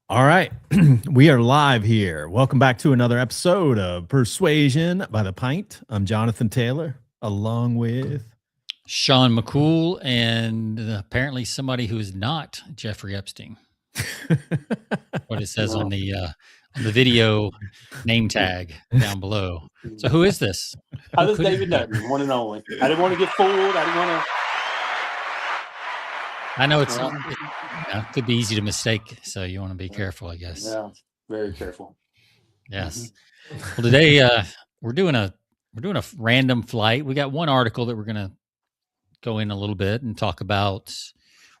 All right. We are live here. Welcome back to another episode of Persuasion by the Pint. I'm Jonathan Taylor, along with Sean McCool and apparently somebody who is not Jeffrey Epstein. What it says on the video name tag down below. So who is this? This is David Dutton, one and only. I didn't want to get fooled. I didn't want to. I know it could be easy to mistake, so you want to be careful, I guess. Yeah, very careful. Yes. Well, today we're doing a random flight. We got one article that we're going to go in a little bit and talk about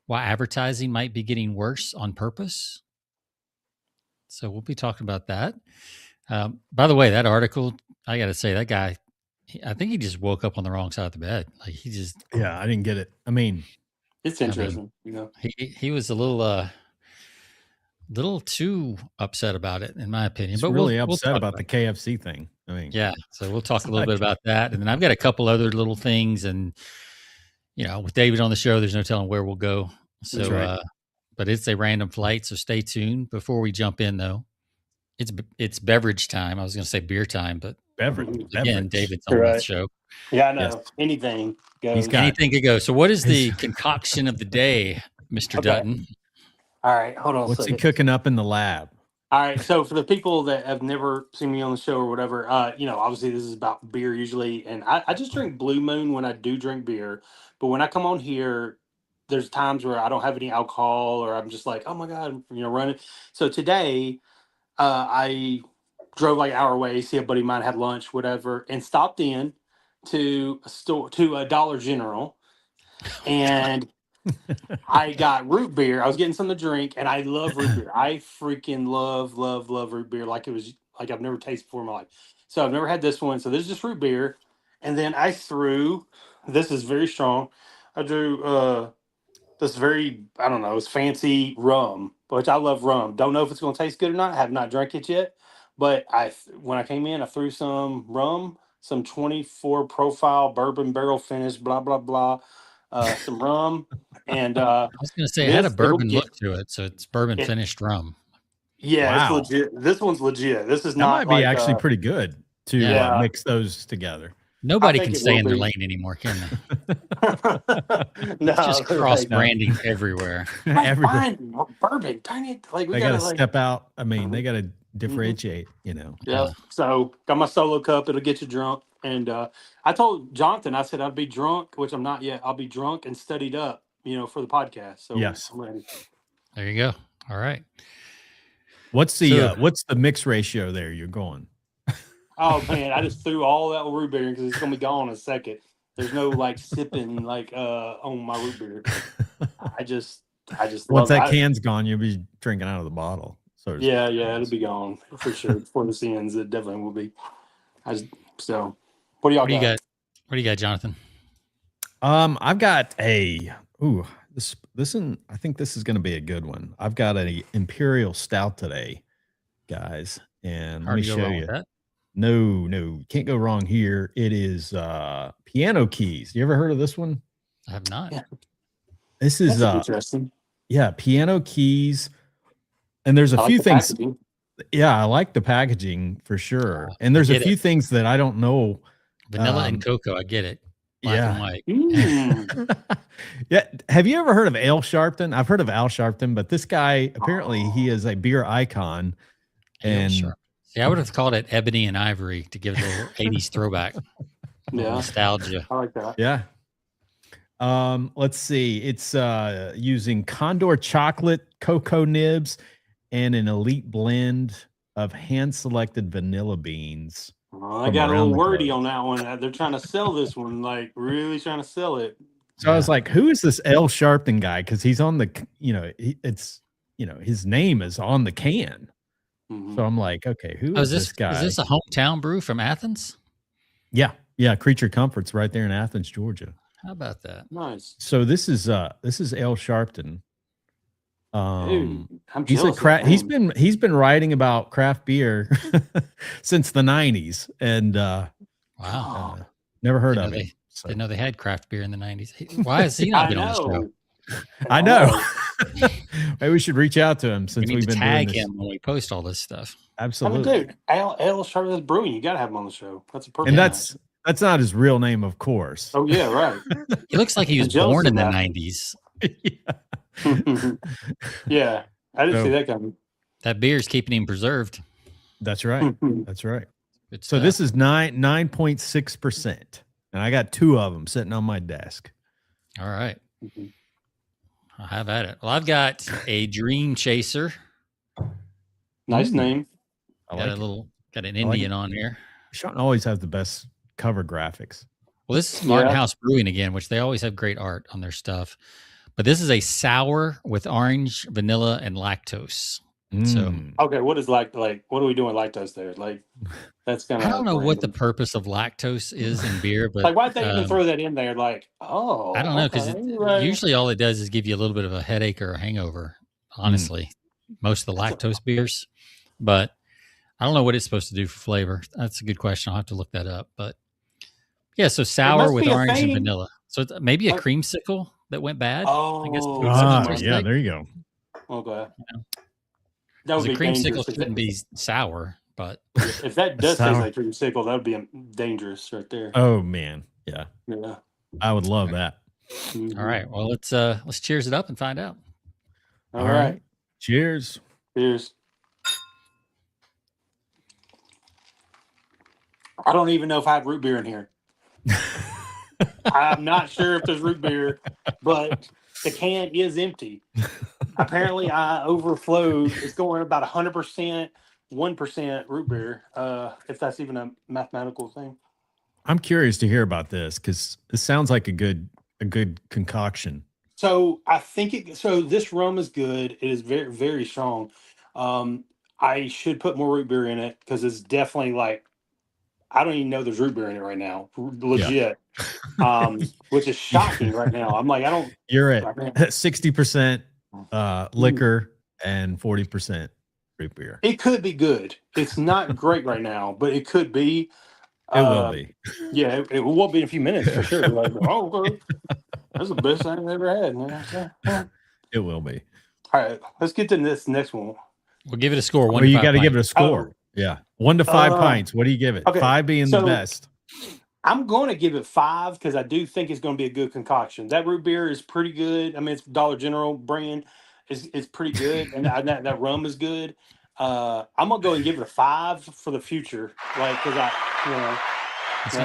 why advertising might be getting worse on purpose. So we'll be talking about that. By the way, that article, I got to say, that guy, I think he just woke up on the wrong side of the bed. Like yeah, I didn't get it. I mean, it's interesting. He was a little too upset about it, in my opinion. But really upset about the KFC thing. I mean, yeah. So we'll talk a little bit about that, and then I've got a couple other little things, and with David on the show, there's no telling where we'll go. So, right. But it's a random flight, so stay tuned. Before we jump in, though, it's beverage time. I was going to say beer time, but beverage. Again, David's on the show. Yeah, I know. Yes. Anything goes. Anything could go. So what is the concoction of the day, Mr. Dutton? All right, hold on. What's he cooking up in the lab? All right, so for the people that have never seen me on the show or whatever, obviously this is about beer usually, and I just drink Blue Moon when I do drink beer, but when I come on here, there's times where I don't have any alcohol or I'm just like, oh my God, running. So today, I drove like an hour away, see a buddy of mine, had lunch, whatever, and stopped in to a store, to a Dollar General, and I got root beer. I was getting something to drink, and I love root beer. I freaking love root beer like it was like I've never tasted before in my life. So I've never had this one. So this is just root beer, and then I threw. This is very strong. I drew this very, I don't know, it's fancy rum, which I love rum. Don't know if it's going to taste good or not. I have not drank it yet, but when I came in, I threw some rum, some 24 profile bourbon barrel finish, blah blah blah. Some rum, and I was going to say it had a bourbon look to it, so it's bourbon finished rum. Yeah, wow. It's legit. This one's legit. This is not. That might be actually pretty good to mix those together. Nobody can stay in their lane anymore, can they? No, just cross branding everywhere. Everywhere. Bourbon, dang it! Like they got to step out. I mean, they got to differentiate. Yeah. So got my solo cup. It'll get you drunk. And I told Jonathan, I said I'd be drunk, which I'm not yet. I'll be drunk and studied up, for the podcast. So yes, I'm ready. There you go. All right. What's the mix ratio there you're going? Oh man, I just threw all that root beer because it's gonna be gone in a second. There's no like sipping on my root beer. I just once that can's gone, you'll be drinking out of the bottle. So yeah, it'll be gone for sure. Before this ends, it definitely will be. What do y'all got? What do you got, Jonathan? I've got this one. I think this is going to be a good one. I've got an Imperial Stout today, guys, and let me show you. No, can't go wrong here. It is Piano Keys. You ever heard of this one? I have not. Yeah. This is interesting. Yeah, Piano Keys, and there's a few things. Packaging. Yeah, I like the packaging for sure, and there's a few things that I don't know. Vanilla and cocoa, I get it. Black and white. Yeah. Have you ever heard of Al Sharpton? I've heard of Al Sharpton, but this guy apparently he is a beer icon. And see, I would have called it Ebony and Ivory to give it a little 80s throwback. Yeah, nostalgia. I like that. Yeah. Let's see. It's using Condor chocolate, cocoa nibs, and an elite blend of hand-selected vanilla beans. I got a little wordy on that one. They're trying to sell this one, like really trying to sell it. So I was like, "Who is this Al Sharpton guy?" Because he's on the, his name is on the can. Mm-hmm. So I'm like, "Okay, who is this guy?" Is this a hometown brew from Athens? Yeah, Creature Comforts right there in Athens, Georgia. How about that? Nice. So this is Al Sharpton. Dude, he's been writing about craft beer since the 90s, and wow, never heard of it. So. Didn't know they had craft beer in the 90s. Why has he not been on the show? I know. Maybe we should reach out to him since we need we've to been tag doing this. him when we post all this stuff. Absolutely. I mean, dude, Al Chavez Brewing, you got to have him on the show. That's a perfect. And that's not his real name, of course. Oh yeah, right. He looks like he was born in the 90s. Yeah, I didn't see that coming. That beer's keeping him preserved. That's right. That's right. Good so stuff. This is 9.6%, and I got 2 of them sitting on my desk. All right. I'll have at it. Well, I've got a Dream Chaser. Nice name. I like got an Indian on here. Sean always has the best cover graphics. Well, this is Martin House Brewing again, which they always have great art on their stuff. But this is a sour with orange, vanilla, and lactose. So okay, what is what are we doing with lactose there? Like that's kind of. I don't know what the purpose of lactose is in beer, but like why'd they even throw that in there? Like, I don't know, because usually all it does is give you a little bit of a headache or a hangover. Honestly, most of the lactose beers, but I don't know what it's supposed to do for flavor. That's a good question. I'll have to look that up. But yeah, so sour with orange and vanilla. So it's maybe a creamsicle that went bad. Oh, I guess. Yeah, there you go. Okay. That would be creamsicle shouldn't be sour, but if that does taste like creamsicle, that would be dangerous right there. Oh man, yeah, I would love that. All right, well let's cheers it up and find out. All right, cheers. Cheers. I don't even know if I have root beer in here. I'm not sure if there's root beer, but the can is empty. Apparently, I overflowed. It's going about 100%, 1% root beer, if that's even a mathematical thing. I'm curious to hear about this because this sounds like a good concoction. So I think this rum is good. It is very, very strong. I should put more root beer in it because it's definitely like, I don't even know there's root beer in it right now. Legit. Which is shocking right now. I'm like, I don't. You're at 60% liquor and 40% root beer. It could be good. It's not great right now, but it could be. It will be. Yeah, it will be in a few minutes for sure. Like, that's the best thing I've ever had. Man. It will be. All right, let's get to this next one. We'll give it a score. Well, you got to give it a score. Yeah, 1 to 5 pints. What do you give it? Okay, 5 being the best. I'm going to give it 5 because I do think it's going to be a good concoction. That root beer is pretty good. I mean, it's Dollar General brand. It's pretty good, and that rum is good. I'm gonna go and give it a 5 for the future, like because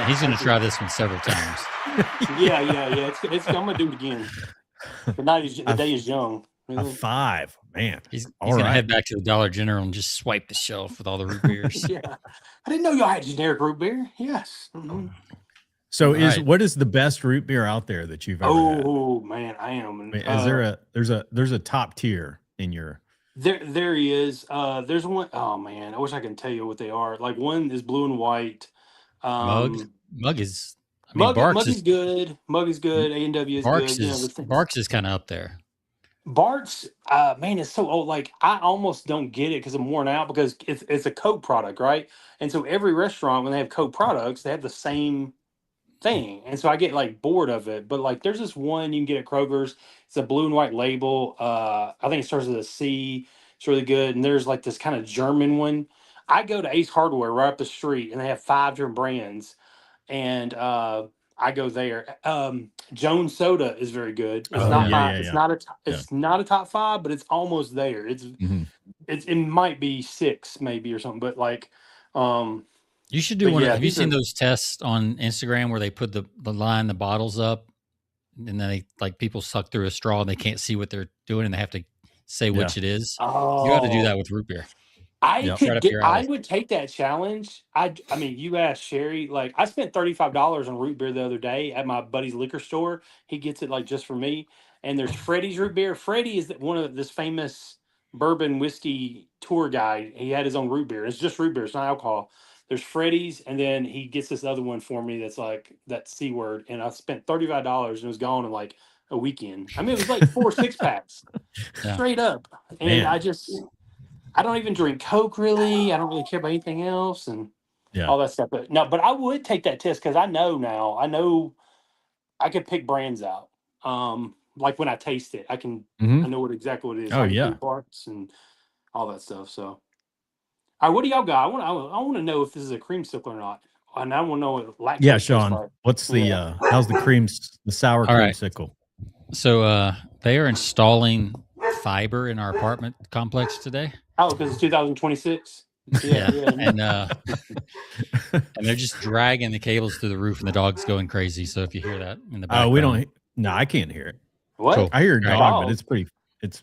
he's gonna try this one several times. Yeah. I'm gonna do it again. The day is young. A 5, man. He's gonna head back to the Dollar General and just swipe the shelf with all the root beers. Yeah, I didn't know y'all had generic root beer. Yes. Mm-hmm. So what is the best root beer out there that you've ever had? Oh man, I am. I mean, is there's a top tier in your there he is. There's one. Oh man, I wish I could tell you what they are. Like one is blue and white. Mug is Mug is good. Mug is good. A&W is good. Barks is kind of up there. Barks, man, it's so old. Like I almost don't get it because I'm worn out because it's a Coke product, right? And so every restaurant when they have Coke products, they have the same thing, and so I get like bored of it. But like, there's this one you can get at Kroger's. It's a blue and white label. I think it starts with a C. It's really good. And there's like this kind of German one. I go to Ace Hardware right up the street, and they have 5 different brands. And I go there. Jones Soda is very good. It's It's not a top 5, but it's almost there. It might be 6 maybe or something. But like, you should do one. Have you seen those tests on Instagram where they put the bottles up, and then people suck through a straw and they can't see what they're doing and they have to say which it is? Oh. You got to do that with root beer. I would take that challenge. I mean, you asked Sherry. Like, I spent $35 on root beer the other day at my buddy's liquor store. He gets it like just for me. And there's Freddie's root beer. Freddie is one of this famous bourbon whiskey tour guide. He had his own root beer. It's just root beer. It's not alcohol. There's Freddie's, and then he gets this other one for me that's like that C word. And I spent $35 and it was gone in like a weekend. I mean, it was like 4 6-packs straight up. And I don't even drink Coke really. I don't really care about anything else and all that stuff. But I would take that test because I know now. I know I could pick brands out. like when I taste it, I can I know exactly what it is. Oh, yeah. Parts and all that stuff. So, all right, what do y'all got? I want to know if this is a creamsicle or not, and I want to know what lactose. Yeah, Sean. What's the how's the sour creamsicle? So they are installing fiber in our apartment complex today. Oh, because it's 2026. Yeah. And they're just dragging the cables through the roof, and the dog's going crazy. So if you hear that in the background, we don't. No, I can't hear it. What? Cool. I hear a dog, but it's pretty. It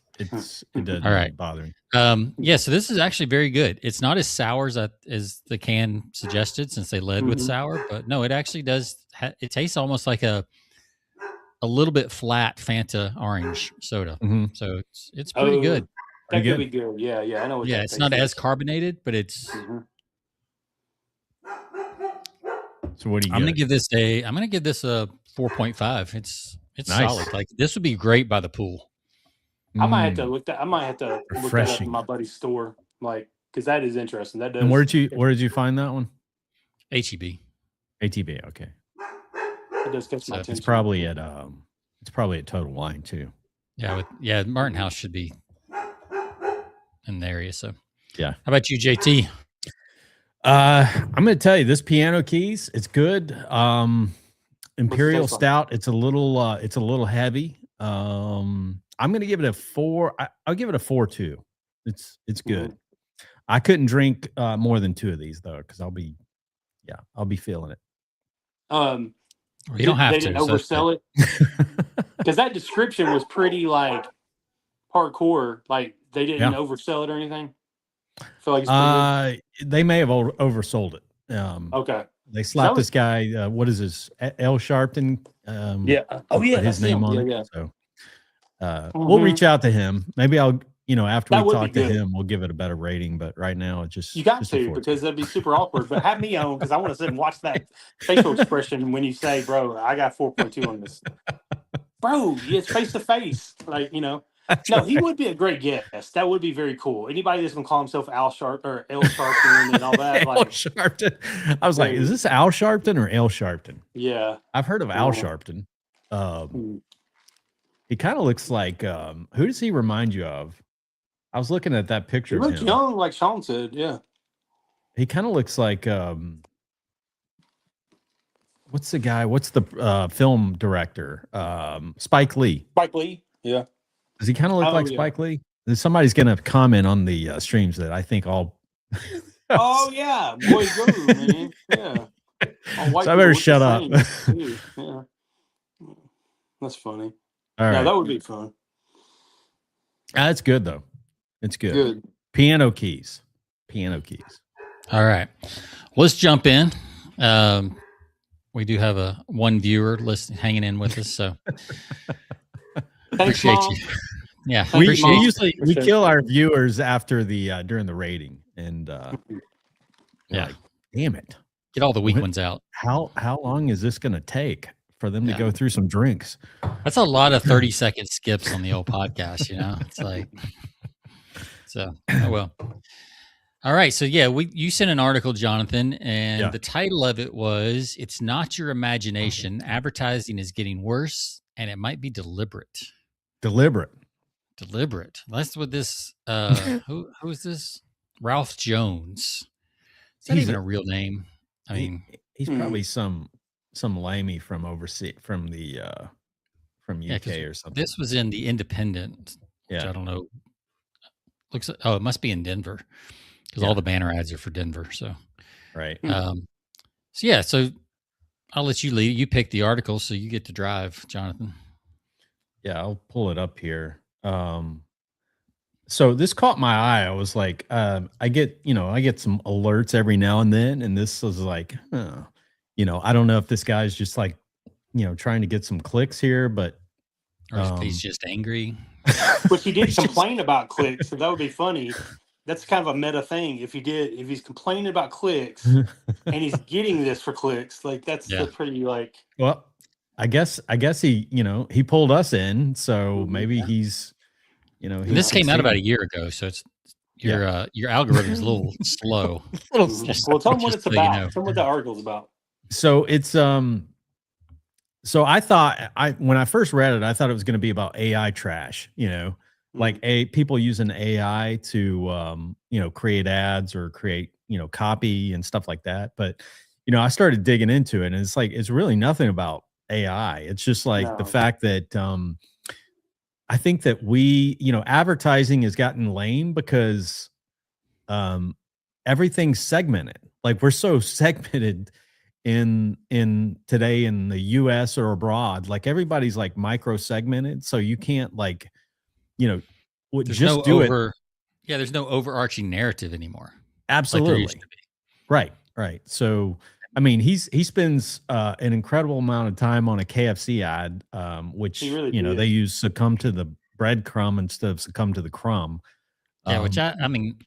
doesn't bother me. Yeah. So this is actually very good. It's not as sour as the can suggested, since they led with sour, but no, it actually does. It tastes almost like a little bit flat Fanta orange soda. So it's pretty good. That could be good. Yeah, I know. Yeah, it's not as carbonated, but it's. So what do you? I'm gonna give this a 4.5. It's nice. Solid. Like this would be great by the pool. I might have to look that. I might have to look that up in my buddy's store, like, because that is interesting. That does. And where did you find that one? HEB. ATB. Okay. It does catch my attention. It's probably at Total Wine too. Yeah. Martin House should be in the area. So yeah. How about you, JT? I'm going to tell you, this Piano Keys, it's good. Imperial Stout, it's a little heavy. I'm going to give it a 4. I'll give it a 4.2. It's good. I couldn't drink more than 2 of these though, because I'll be feeling it. You don't have to. They didn't oversell it, because that description was pretty like hardcore. Like they didn't oversell it or anything. I feel like they may have oversold it. Okay. They slapped this guy. What is this? L. Sharpton. His name on it. So we'll reach out to him. Maybe I'll. After we talk to him, we'll give it a better rating. But right now, it's just you got to, because that'd be super awkward. But have me on, because I want to sit and watch that facial expression when you say, "Bro, I got 4.2 on this." Bro, it's face to face, like No, he would be a great guest. That would be very cool. Anybody that's gonna call himself Al Sharp or L Sharpton and all that. Al Sharpton. I was like, is this Al Sharpton or L Sharpton? Yeah, I've heard of Al Sharpton. He kind of looks like. Who does he remind you of? I was looking at that picture. He looks young, like Sean said. Yeah, he kind of looks like. What's the guy? What's the film director? Spike Lee. Spike Lee. Yeah. Does he kind of look like Spike Lee? Somebody's going to comment on the streams that I think all. Oh yeah, boy, go man. Yeah. So I better shut up. Yeah. That's funny. All right. That would be fun. It's good though. It's good. Piano Keys. All right. Let's jump in. We do have one viewer hanging in with us, so appreciate you. Yeah, we kill our viewers after during the rating, and like, damn it, get all the weak ones out. How long is this going to take for them to go through some drinks? That's a lot of 30-second skips on the old podcast. It's like. So, well. All right. So, you sent an article, Jonathan, and the title of it was, "It's Not Your Imagination. Advertising is Getting Worse, and It Might Be Deliberate." Deliberate. That's what this, who is this? Ralph Jones. Is that even a real name? I mean, he's probably some lamey from overseas, from UK or something. This was in the Independent, which I don't know. It must be in Denver, because all the banner ads are for Denver. So, right. So I'll let you lead. You pick the article, so you get to drive, Jonathan. Yeah, I'll pull it up here. So this caught my eye. I was like, I get some alerts every now and then, and this was like, I don't know if this guy's just like, trying to get some clicks here, but or if he's just angry. But he did complain about clicks, so that would be funny. That's kind of a meta thing. If he's complaining about clicks and he's getting this for clicks, like that's pretty like. Well, I guess he he pulled us in, so maybe he's this came out about a year ago, so it's your algorithm's a little slow. Well, tell them what it's about. Tell them what the article's about. So it's So I thought when I first read it, I thought it was going to be about AI trash, like people using AI to create ads or create, copy and stuff like that. But I started digging into it, and it's like it's really nothing about AI. It's just like the No. fact that I think that advertising has gotten lame because everything's segmented. Like we're so segmented in today in the US or abroad, like everybody's like micro segmented, so you can't like, There's just no do it. there's no overarching narrative anymore. Like there used Absolutely. to be. Right. So, I mean, he spends an incredible amount of time on a KFC ad, which, He really they did. use succumb to the breadcrumb instead of succumb to the crumb. Yeah, which I mean,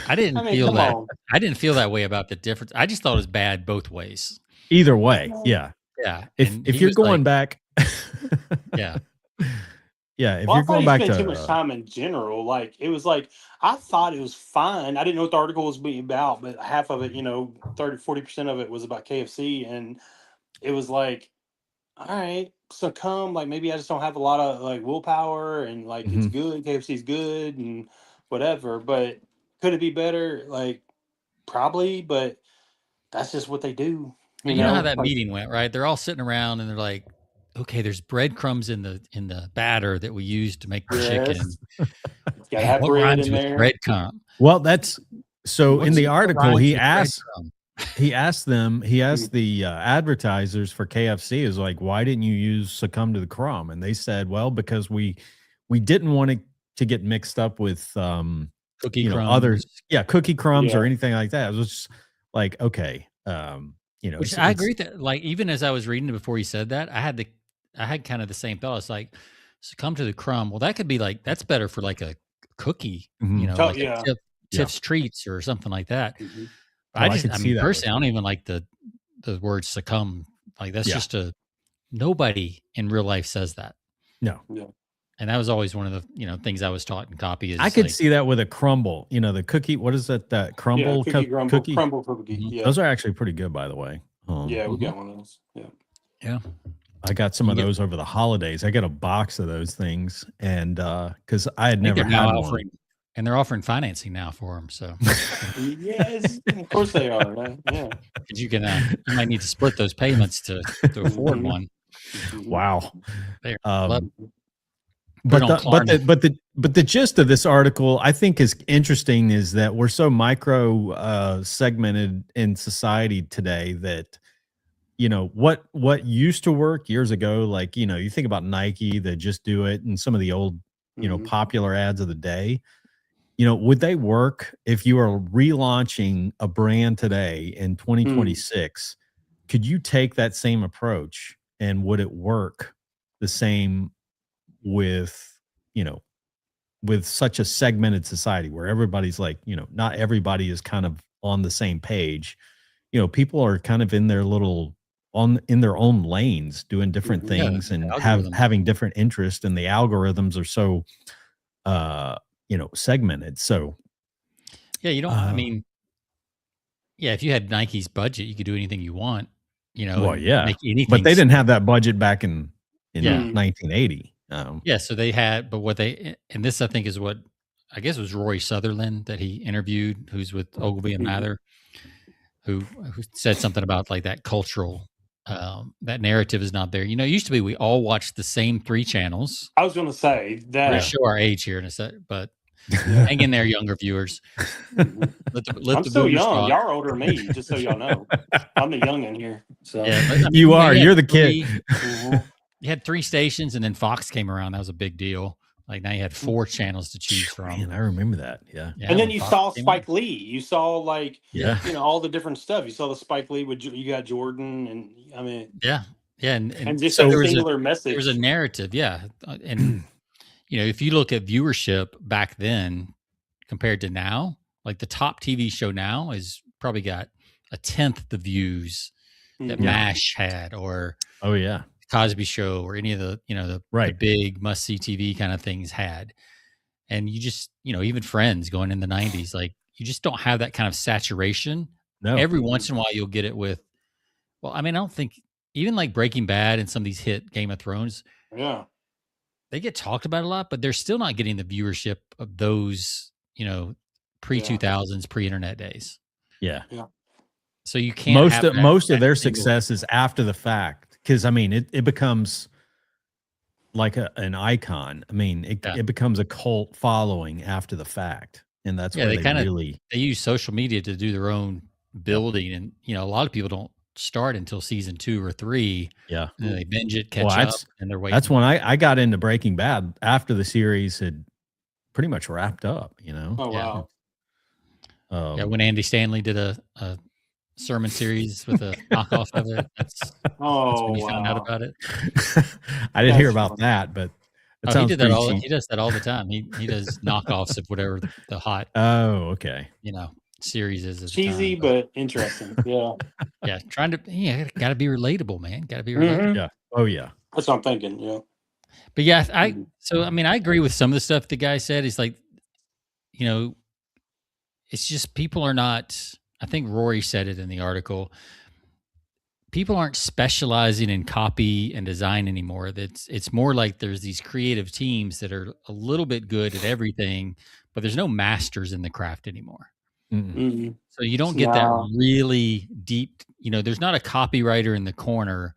I didn't I mean, feel come that. on. I didn't feel that way about the difference. I just thought it was bad both ways. Either way, yeah. Yeah, If and if he you're was like, going back yeah, yeah, if Well, I you're thought going he back spent too much to time in general. Like it was like I thought it was fine. I didn't know what the article was being about, but half of it, 30-40% of it was about KFC, and it was like, all right, succumb. Like maybe I just don't have a lot of like willpower, and like it's Mhm. good. KFC's good, and whatever. But could it be better? Like probably, but that's just what they do. but you know how that Like meeting went, right? They're all sitting around and they're like, okay, there's breadcrumbs in the batter that we use to make the chicken. yes, it's got to have What bread rhymes in with there. breadcrumb? Well, that's so in the What article, rhymes he with asked breadcrumb? he asked the advertisers for KFC is like, why didn't you use succumb to the crumb? And they said, well, because we didn't want it to get mixed up with Cookie other crumbs. cookie crumbs or Yeah. anything like that. It was just like, okay, Which it's I agree that, like, even as I was reading it before he said that, I had kind of the same thought. It's like, succumb to the crumb. Well, that could be like that's better for like a cookie, Mhm. Oh like a yeah. Yeah. Tiff's treats or something like that. Mhm. Oh, I could I see mean, that with personally, I it. don't even like the word succumb. Like that's Yeah. just nobody in real life says that. No. Yeah. And that was always one of the things I was taught in copy I is could like, see that with a crumble, the cookie. What is that? That Yeah. crumble Cookie crumble, cookie? crumble cookie. mhm, Yeah. Those are actually pretty good, by the way. Yeah. We mhm, got one of those. Yeah. yeah, I got some you of get. those over the holidays. I got a box of those things, and because I had I think never they're now had one. offering, and they're offering financing now for them. So Yes. Of course they are. Right? Yeah. 'cause you might need to split those payments to afford Mhm. one. Mhm. Wow. There, love Um, put it but on Klarna. the gist of this article I think is interesting is that we're so micro segmented in society today that what used to work years ago, like you think about Nike, that Just Do It, and some of the old Mhm. popular ads of the day. Would they work if you are relaunching a brand today in Mm. 2026? Could you take that same approach, and would it work the same with, you know, with such a segmented society where everybody's like, not everybody is kind of on the same page. People are kind of in their little on in their own lanes doing different Mhm. Yeah, things and algorithms. having different interests, and the algorithms are so uh segmented. So Yeah, you don't. I uh mean, yeah, if you had Nike's budget, you could do anything you want, well, and yeah, make but anything. they didn't have that budget back in Yeah, Mm. 1980. yeah. So they had, but what they and this I think is what I guess it was Roy Sutherland that he interviewed, who's with Ogilvy and Mhm. Mather, who said something about like that cultural that narrative is not there. It used to be we all watched the same three channels. I was going to say We're gonna that. Yeah. show our age here in a sec, but Yeah. hang in there, younger viewers. Mhm. Let I'm the still boomers young. talk. Y'all are older than me, just so y'all know. I'm the youngin' here. So. Yeah, but I mean, You are. You're the kid. Mhm. you had three stations, and then Fox came around. That was a big deal. Like now you had four channels to choose from. Man, I remember that. Yeah. Yeah, And then when you Fox saw came out. Spike Lee. You saw like Yeah. all the different stuff. You saw the Spike Lee with you got Jordan, and I mean, Yeah, yeah, and and just but that So singular there was a message. narrative. Yeah, and if you look at viewership back then compared to now, like the top TV show now is probably got a tenth the views that Mhm. yeah. MASH had, or Oh yeah. Cosby Show, or any of the the Right. big must see TV kind of things had. And you just even Friends going in the 90s, like you just don't have that kind of saturation. No. Every once in a while you'll get it with, well, I mean, I don't think even like Breaking Bad and some of these hit Game of Thrones, Yeah. they get talked about a lot, but they're still not getting the viewership of those, pre-2000s, pre-internet days. Yeah. Yeah. So you can't have most of their success is after the fact, because I mean it becomes like an icon. I mean it becomes a cult following after the fact, and that's where they use social media to do their own building, and a lot of people don't start until season 2 or 3. Yeah, and then they binge it, catch up, and they're waiting. That's when I got into Breaking Bad after the series had pretty much wrapped up. Oh wow. When Andy Stanley did a sermon series with a knockoff of it. That's when you found out about it. I didn't hear about that, but he did that he does that all the time. He does knockoffs of whatever the hot series is. Cheesy but interesting. Yeah. Yeah. Trying to gotta be relatable, man. Gotta be relatable. Yeah. Oh yeah. That's what I'm thinking. Yeah. But yeah, I agree with some of the stuff the guy said. He's like, it's just people are not. I think Rory said it in the article. People aren't specializing in copy and design anymore. It's more like there's these creative teams that are a little bit good at everything, but there's no masters in the craft anymore. Mm-hmm. So you don't get that really deep. There's not a copywriter in the corner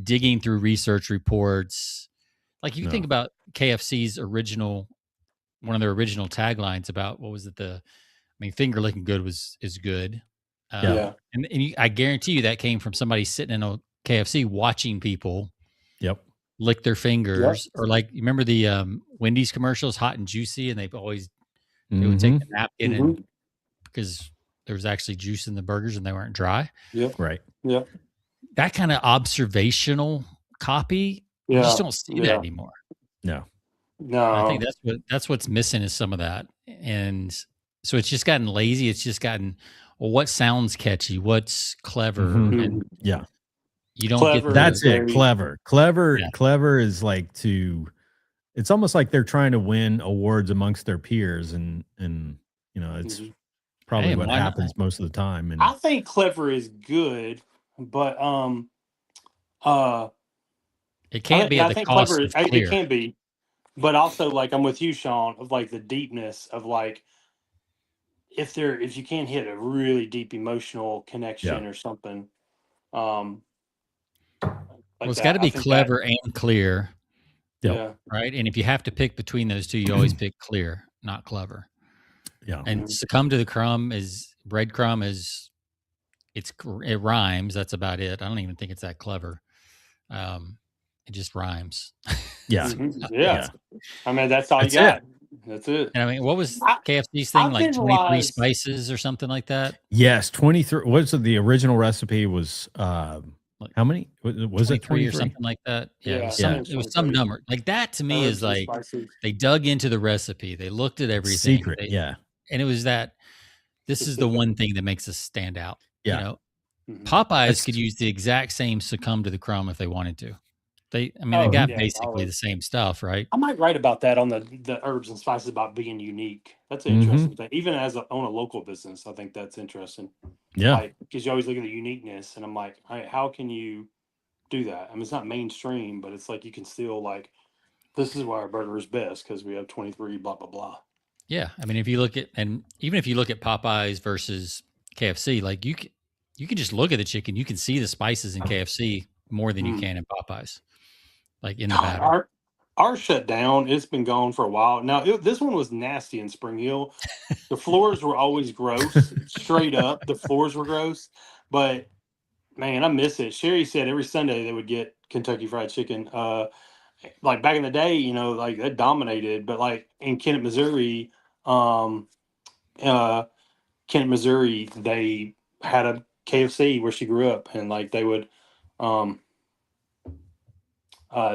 digging through research reports. Like you think about KFC's one of their original taglines about what was it? Finger licking good is good. And I guarantee you that came from somebody sitting in a KFC watching people lick their fingers. Or like, you remember the Wendy's commercials, hot and juicy, and they would take a napkin and because there was actually juice in the burgers and they weren't dry. Yep. Right. Yep. That kind of observational copy, you just don't see that anymore. No. I think that's what's missing is some of that. And so it's just gotten lazy. It's just gotten, what sounds catchy? What's clever? And you don't get that's it. Clever is like it's almost like they're trying to win awards amongst their peers, and it's probably what happens most of the time. And I think clever is good, but it can't be at the cost of clear. It can be, but also like I'm with you, Sean, of like the deepness of like if you can't hit a really deep emotional connection or something. It's got to be clever and clear. Yeah. Right. And if you have to pick between those two, you always pick clear, not clever. Yeah. And succumb to the crumb breadcrumb it rhymes. That's about it. I don't even think it's that clever. It just rhymes. Yeah. Yeah. I mean, that's all you got. That's it. And I mean, what was KFC's thing? Like 23 spices or something like that? Yes. 23. What's the original recipe was, how many? Was it 23 or something like that? Yeah. It was some number. Like that to me is like they dug into the recipe. They looked at everything. Secret. And it was that this is the one thing that makes us stand out. Yeah. Popeyes could use the exact same succumb to the crumb if they wanted to. They got basically the same stuff, right? I might write about that on the herbs and spices about being unique. That's an interesting thing. Even on a local business, I think that's interesting. Yeah. Because you always look at the uniqueness, and I'm like, how can you do that? I mean, it's not mainstream, but it's like you can still like, this is why our burger is best because we have 23 blah blah blah. Yeah, I mean, if you look at Popeyes versus KFC, like you can just look at the chicken, you can see the spices in KFC more than you can in Popeyes. Like in the batter. Our shut down, it's been gone for a while. Now, this one was nasty in Spring Hill. The floors were always gross. Straight up, the floors were gross. But, man, I miss it. Sherry said every Sunday they would get Kentucky Fried Chicken. Like back in the day, like that dominated. But like in Kennett, Missouri, they had a KFC where she grew up. And like they would...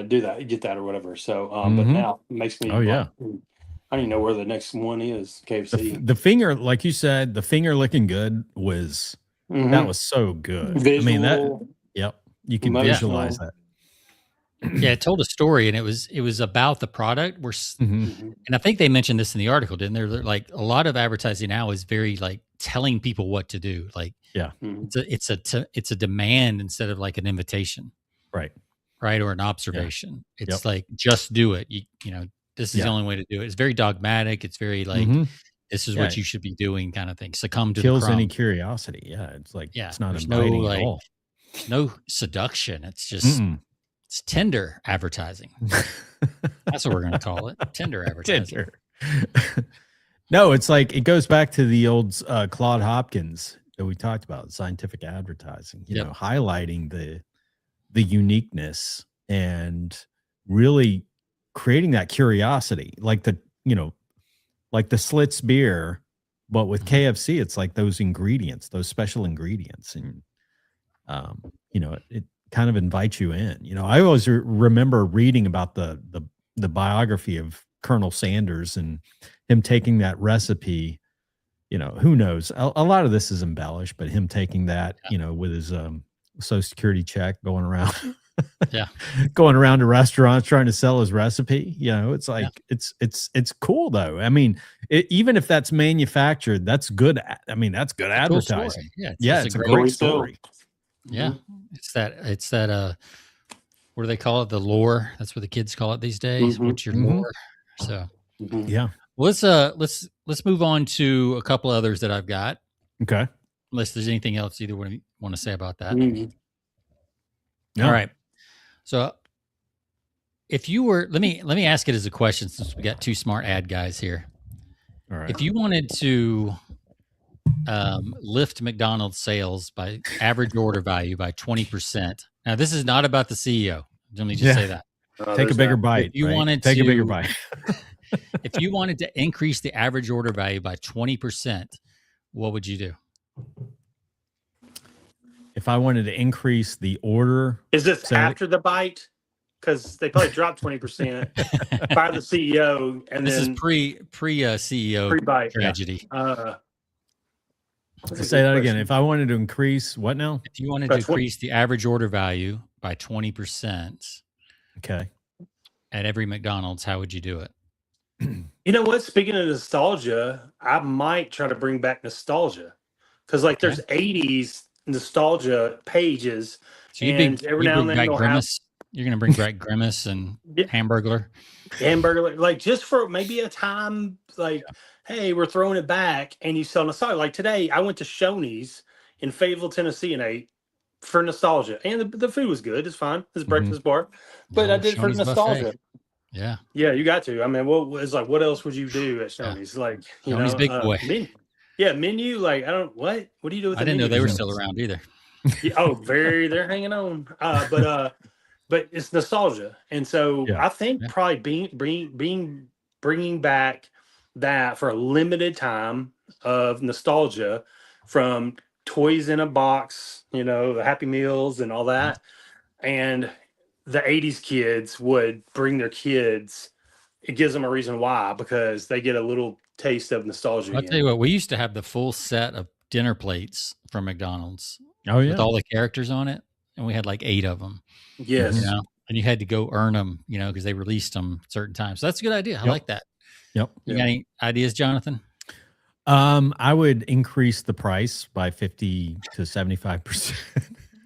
do that, get that or whatever. So, but now it makes me. Oh yeah. I don't even know where the next one is. KFC. The finger, like you said, the finger licking good was that was so good. Visual, I mean you can visualize that. Yeah, it told a story, and it was about the product. And I think they mentioned this in the article, didn't they? Like a lot of advertising now is very like telling people what to do. Like, it's a demand instead of like an invitation. Right. Right. Or an observation. Yeah. It's like, just do it. You know, this is the only way to do it. It's very dogmatic. It's very like, this is what you should be doing kind of thing. Succumb to the kills crumb. any curiosity. Yeah. It's like, it's not there's inviting at all. No seduction. It's just, it's Tinder advertising. That's what we're going to call it. Tinder advertising. No, it's like, it goes back to the old Claude Hopkins that we talked about, scientific advertising, you know, highlighting the uniqueness and really creating that curiosity, like the Slits beer, but with KFC, it's like those ingredients, those special ingredients. And, you know, it kind of invites you in. You know, I always remember reading about the biography of Colonel Sanders and him taking that recipe. You know, who knows? A lot of this is embellished, but him taking that, you know, with his Social Security check, going around, going around to restaurants trying to sell his recipe. You know, it's like it's cool though. I mean, even if that's manufactured, that's good. I mean, that's good advertising. Cool, it's a great story. Yeah, it's that. What do they call it? The lore. That's what the kids call it these days. What's your lore? So yeah. Well, let's move on to a couple others that I've got. Okay. Unless there's anything else either want to say about that. No. All right. So if you were, let me ask it as a question since we got two smart ad guys here. All right. If you wanted to lift McDonald's sales by average order value by 20%. Now, this is not about the CEO. Let me just say that. Take a bigger bite. If you wanted take a bigger bite. If you wanted to increase the average order value by 20%, what would you do? If I wanted to increase the order, is this after the bite? Because they probably dropped 20% by the CEO, and this then is pre CEO pre-bite tragedy. Say that again. If I wanted to increase what now? If you wanted to increase the average order value by 20%, okay, at every McDonald's, how would you do it? You know what? Speaking of nostalgia, I might try to bring back nostalgia because, like, there's 80s nostalgia pages, so every now and then you're going to bring back Grimace and Hamburglar, like just for maybe a time, like, hey, we're throwing it back, and you sell nostalgia. Like today, I went to Shoney's in Fayetteville, Tennessee, and ate for nostalgia, and the food was good. It's fine. It's a breakfast bar, but I did Shoney's for nostalgia. Buffet. Yeah, you got to. I mean, what else would you do at Shoney's? Like, Shoney's big boy. Menu. Like, what do you do with? I didn't know they were still around either. They're hanging on. But it's nostalgia, and so I think probably bringing back that for a limited time of nostalgia from toys in a box, the Happy Meals and all that, and the 80s kids would bring their kids. It gives them a reason why, because they get a little taste of nostalgia. I'll tell you what, we used to have the full set of dinner plates from McDonald's. Oh yeah, with all the characters on it, and we had like 8 of them. Yes, and you had to go earn them, because they released them certain times. So that's a good idea. I like that. Yep. You got any ideas, Jonathan? I would increase the price by 50 to 75%,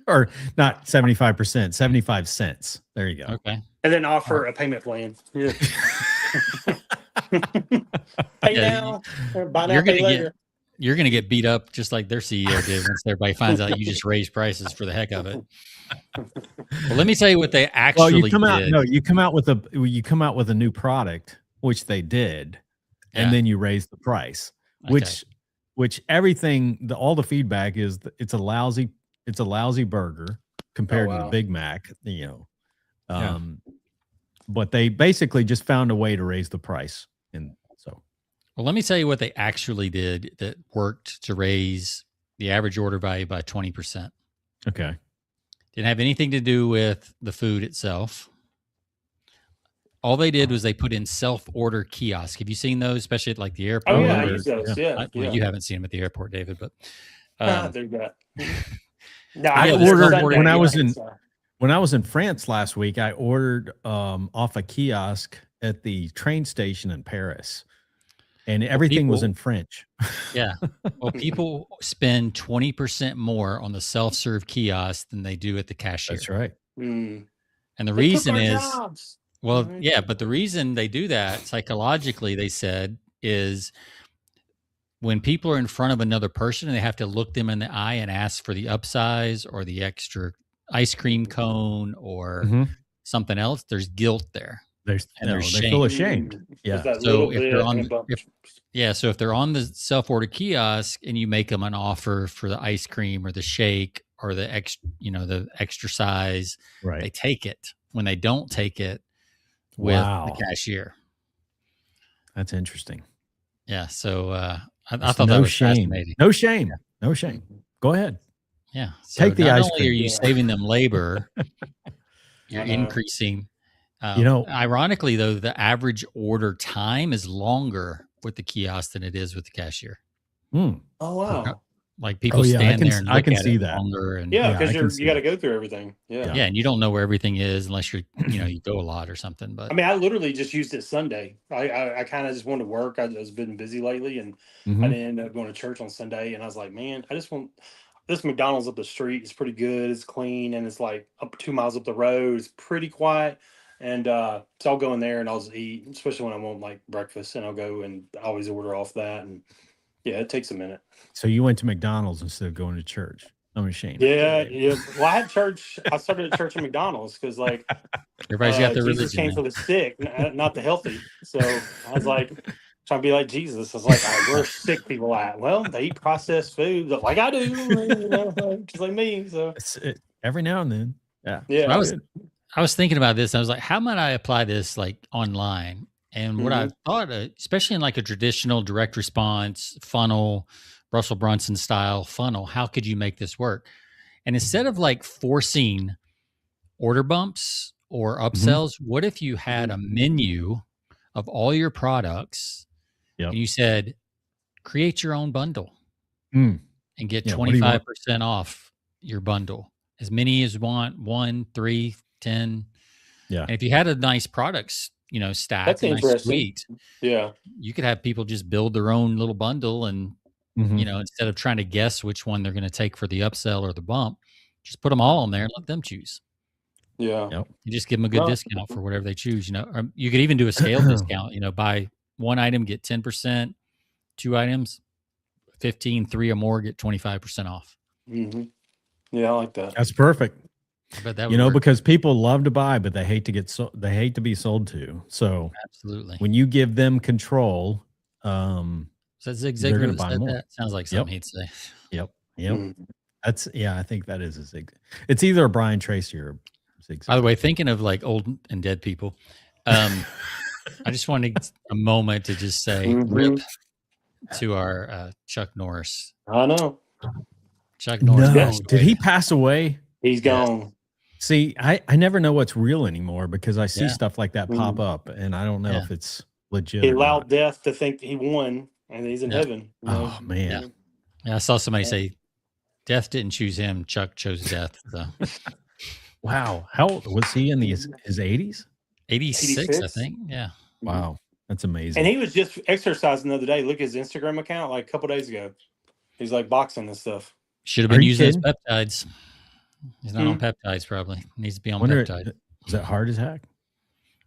or not 75%, 75 cents. There you go. Okay. And then offer a payment plan. Yeah. Pay now, buy now, pay later. You're going to get beat up just like their CEO did once everybody finds out you just raised prices for the heck of it. Well, let me tell you what they actually you come out with a new product, which they did, and then you raise the price, which everything, all the feedback is that it's a lousy burger compared to the Big Mac, but they basically just found a way to raise the price. And so, well, let me tell you what they actually did that worked to raise the average order value by 20%. Okay. Didn't have anything to do with the food itself. All they did was they put in self-order kiosk. Have you seen those, especially at like the airport? Oh, yeah, I use those. Well, you haven't seen them at the airport, David, but they're good. No, I ordered when I was in France last week. I ordered off a kiosk at the train station in Paris, and everything was in French. Yeah. Well, people spend 20% more on the self-serve kiosk than they do at the cashier. That's right. Mm. And the They took reason our is, jobs. well, yeah, but the reason they do that psychologically, they said, is when people are in front of another person and they have to look them in the eye and ask for the upsize or the extra ice cream cone or something else, there's guilt there. There's there's they shame. feel ashamed. There's Yeah. that little bit so if they're on the self-order kiosk and you make them an offer for the ice cream or the shake or the extra size, right, they take it. When they don't take it with the cashier. That's interesting. Yeah. So I thought that was fascinating. No shame. No shame. Go ahead. Yeah. So take the ice cream. Not only are you saving them labor, you're increasing. Ironically, though, the average order time is longer with the kiosk than it is with the cashier. Oh, wow. Like people stand there and I can see that longer. And because you got to go through everything. Yeah. And you don't know where everything is unless you're, you go a lot or something. But I mean, I literally just used it Sunday. I kind of just wanted to work. I was been busy lately, and I didn't end up going to church on Sunday. And I was like, man, I just want this McDonald's up the street. It's pretty good. It's clean, and it's like up 2 miles up the road. It's pretty quiet. And so I'll go in there and I'll just eat, especially when I want like breakfast, and I'll go and I always order off that. And yeah, it takes a minute. So you went to McDonald's instead of going to church. I'm ashamed. Yeah. Well, I had church. I started at church at McDonald's because like everybody's got their Jesus religion. came for the sick, not the healthy. So I was like trying to be like Jesus. I was like, where sick people at? Well, they eat processed food like I do, just like me. So every now and then, yeah. Yeah. I was thinking about this. I was like, how might I apply this like online? And what I thought, especially in like a traditional direct response funnel, Russell Brunson style funnel, how could you make this work? And instead of like forcing order bumps or upsells, what if you had a menu of all your products and you said, create your own bundle and get 25% off your bundle, as many as you want, 1, 3, 10. Yeah. And if you had a nice products, stack, that's interesting. Nice suite, you could have people just build their own little bundle and, instead of trying to guess which one they're going to take for the upsell or the bump, just put them all on there and let them choose. Yeah. You just give them a good discount for whatever they choose, Or you could even do a scale discount, buy one item, get 10%, 2 items, 15, 3 or more, get 25% off. Yeah, I like that. That's perfect. I bet that would work. Because people love to buy, but they hate to they hate to be sold to. So absolutely, when you give them control, is that Zig Ziglar that said that? Sounds like something he'd say. Yep. That's I think that is a Zig. It's either a Brian Tracy or Zig Ziglar. By the way, thinking of like old and dead people, I just wanted a moment to just say rip to our Chuck Norris. I know. Chuck Norris. No, did he pass away? He's gone. See, I never know what's real anymore because I see stuff like that pop up, and I don't know if it's legit. He allowed death to think he won, and he's in heaven. Oh man! Yeah, I saw somebody say, "Death didn't choose him; Chuck chose death." So. Wow, how old was he in his 80s? 86, I think. Yeah. Wow, that's amazing. And he was just exercising the other day. Look at his Instagram account, like a couple days ago. He's like boxing and stuff. Should have been using his peptides. He's not on peptides, probably. Needs to be on peptides. Was that heart attack?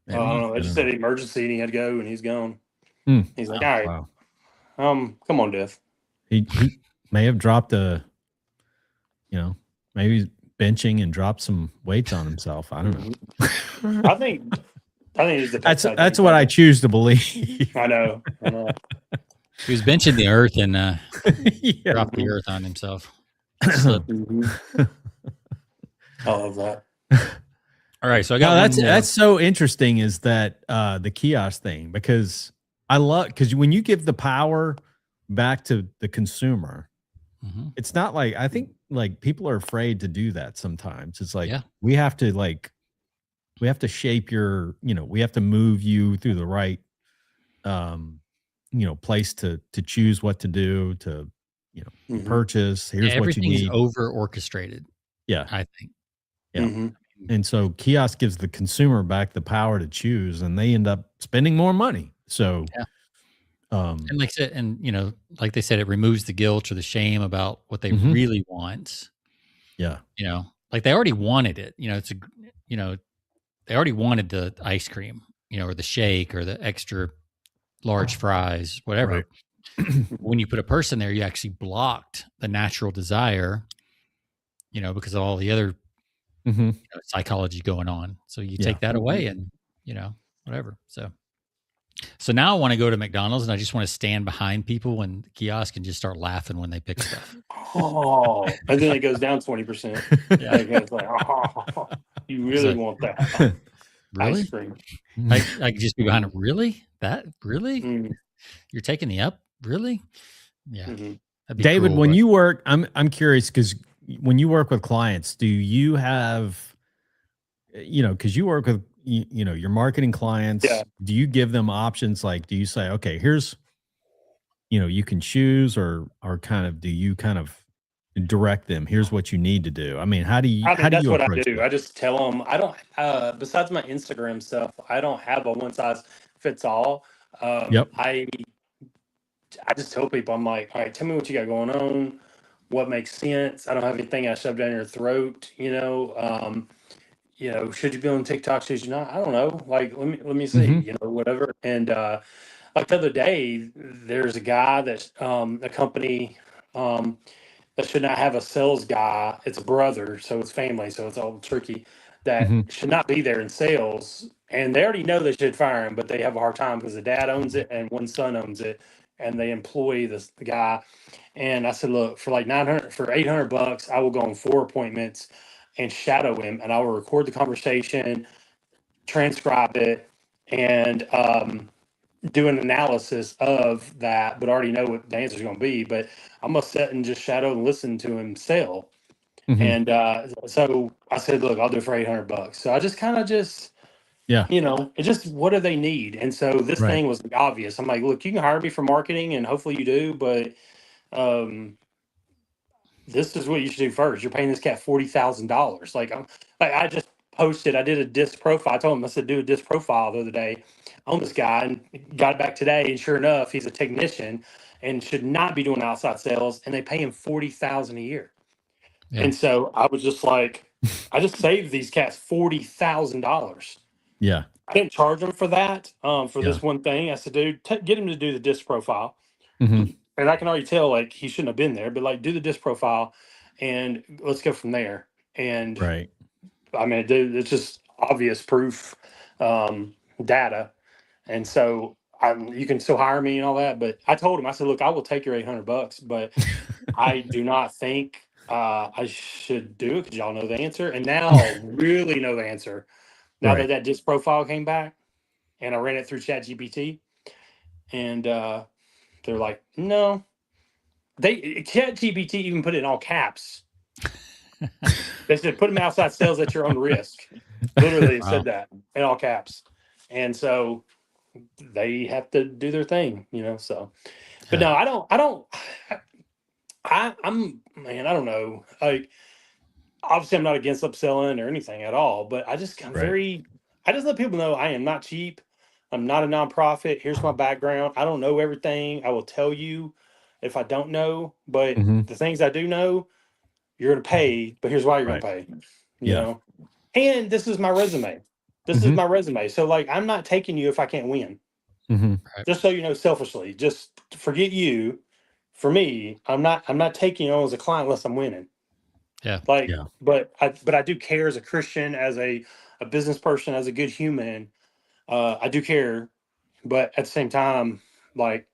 I don't know. They just said emergency and he had to go and he's gone. He's like, all right. Wow. Come on, Death. He may have dropped maybe benching and dropped some weights on himself. I don't know. I think it's the that's what I choose to believe. I know. He was benching the earth and dropped the earth on himself. I love that. All right, so I got that's so interesting is that the kiosk thing, because when you give the power back to the consumer, it's not like, I think like people are afraid to do that sometimes. It's like we have to shape your, we have to move you through the right place to choose what to do, to purchase. Here's what you need. Everything's over orchestrated. Yeah, I think. Yeah. And so kiosk gives the consumer back the power to choose, and they end up spending more money. So And like I said, and like they said, it removes the guilt or the shame about what they really want. Yeah. Like they already wanted it. They already wanted the ice cream, or the shake or the extra large fries, whatever. Right. When you put a person there, you actually blocked the natural desire, because of all the other psychology going on. So you take that away and, whatever. So now I want to go to McDonald's and I just want to stand behind people in the kiosk and just start laughing when they pick stuff. Oh, and then it goes down 20%. Yeah. It's like, oh, you really want that Really? ice cream? I could just be behind them. Really? That really? You're taking the up? Really? Yeah. That'd be David, cruel, when you work, I'm curious because when you work with clients, do you have, because you work with, your marketing clients, do you give them options? Like, do you say, okay, here's, you can choose or kind of, do you kind of direct them? Here's what you need to do. I mean, how do you that's what I approach do. that? I just tell them, I don't, besides my Instagram stuff, I don't have a one size fits all. Yep. I just tell people, I'm like, all right, tell me what you got going on, what makes sense. I don't have anything I shove down your throat, should you be on TikTok? Should you not? I don't know. Like, let me see, whatever. And like the other day, there's a guy that a company that should not have a sales guy. It's a brother, so it's family, so it's all tricky. That should not be there in sales, and they already know they should fire him, but they have a hard time because the dad owns it and one son owns it, and they employ the guy. And I said, look, for like 900, for $800, I will go on 4 appointments and shadow him, and I will record the conversation, transcribe it, and do an analysis of that, but already know what the answer is going to be. But I'm gonna sit and just shadow and listen to him sell. And so I said, look, I'll do it for $800. So I just kind of it's just what do they need? And so this thing was obvious. I'm like, look, you can hire me for marketing, and hopefully you do, but this is what you should do first. You're paying this cat $40,000. I just posted. I did a disc profile. I told him, I said, do a disc profile the other day on this guy, and got it back today. And sure enough, he's a technician and should not be doing outside sales. And they pay him $40,000 a year. Yeah. And so I was just like, I just saved these cats $40,000. Yeah. I didn't charge them for that, for this one thing. I said, dude, get him to do the disc profile. And I can already tell, like, he shouldn't have been there, but like, do the disc profile and let's go from there. And I mean, dude, it's just obvious proof, data. And so you can still hire me and all that. But I told him, I said, look, I will take your $800, but I do not think I should do it because y'all know the answer. And now I really know the answer. Now that disc profile came back and I ran it through ChatGPT, and they're like, no. ChatGPT even put it in all caps. They said, put them outside sales at your own risk. Literally, it said that in all caps. And so they have to do their thing, so. But no, I'm man, I don't know. Like, obviously I'm not against upselling or anything at all, but I just I just let people know I am not cheap. I'm not a nonprofit. Here's my background. I don't know everything. I will tell you if I don't know, but the things I do know, you're going to pay, but here's why you're going to pay, you know? And this is my resume. This is my resume. So like, I'm not taking you if I can't win. Just so you know, selfishly, just forget you. For me, I'm not taking you on as a client unless I'm winning. But I do care as a Christian, as a business person, as a good human. I do care, but at the same time, like,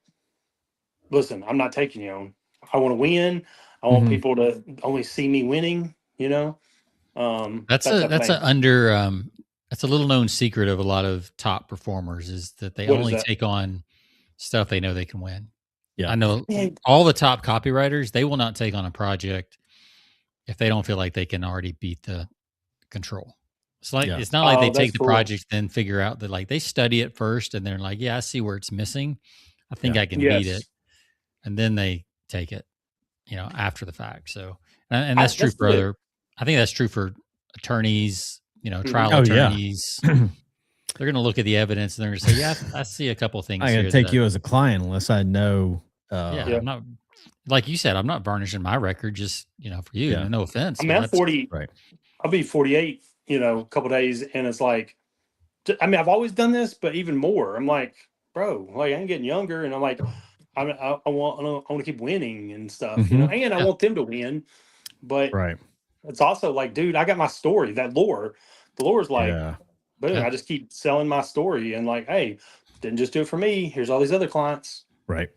listen, I'm not taking you on. I want to win. I want people to only see me winning, That's a little known secret of a lot of top performers is that they only take on stuff they know they can win. Yeah. I know all the top copywriters, they will not take on a project if they don't feel like they can already beat the control. It's like, it's not like they take the project, then figure out that, like, they study it first and they're like, yeah, I see where it's missing. I think I can beat it. And then they take it, after the fact. So, and that's true for I think that's true for attorneys, trial attorneys. they're going to look at the evidence and they're going to say, yeah, I see a couple things I here. gotta take you as a client unless I know. I'm not, like you said, I'm not varnishing my record just, for you. Yeah. No offense. I mean, I'm 40. Right. I'll be 48, a couple days. And it's like, I mean, I've always done this, but even more. I'm like, bro, like I ain't getting younger. And I'm like, I want to keep winning and stuff, and I want them to win. But it's also like, dude, I got my story, the lore is like, boom, I just keep selling my story and like, hey, didn't just do it for me. Here's all these other clients. Right.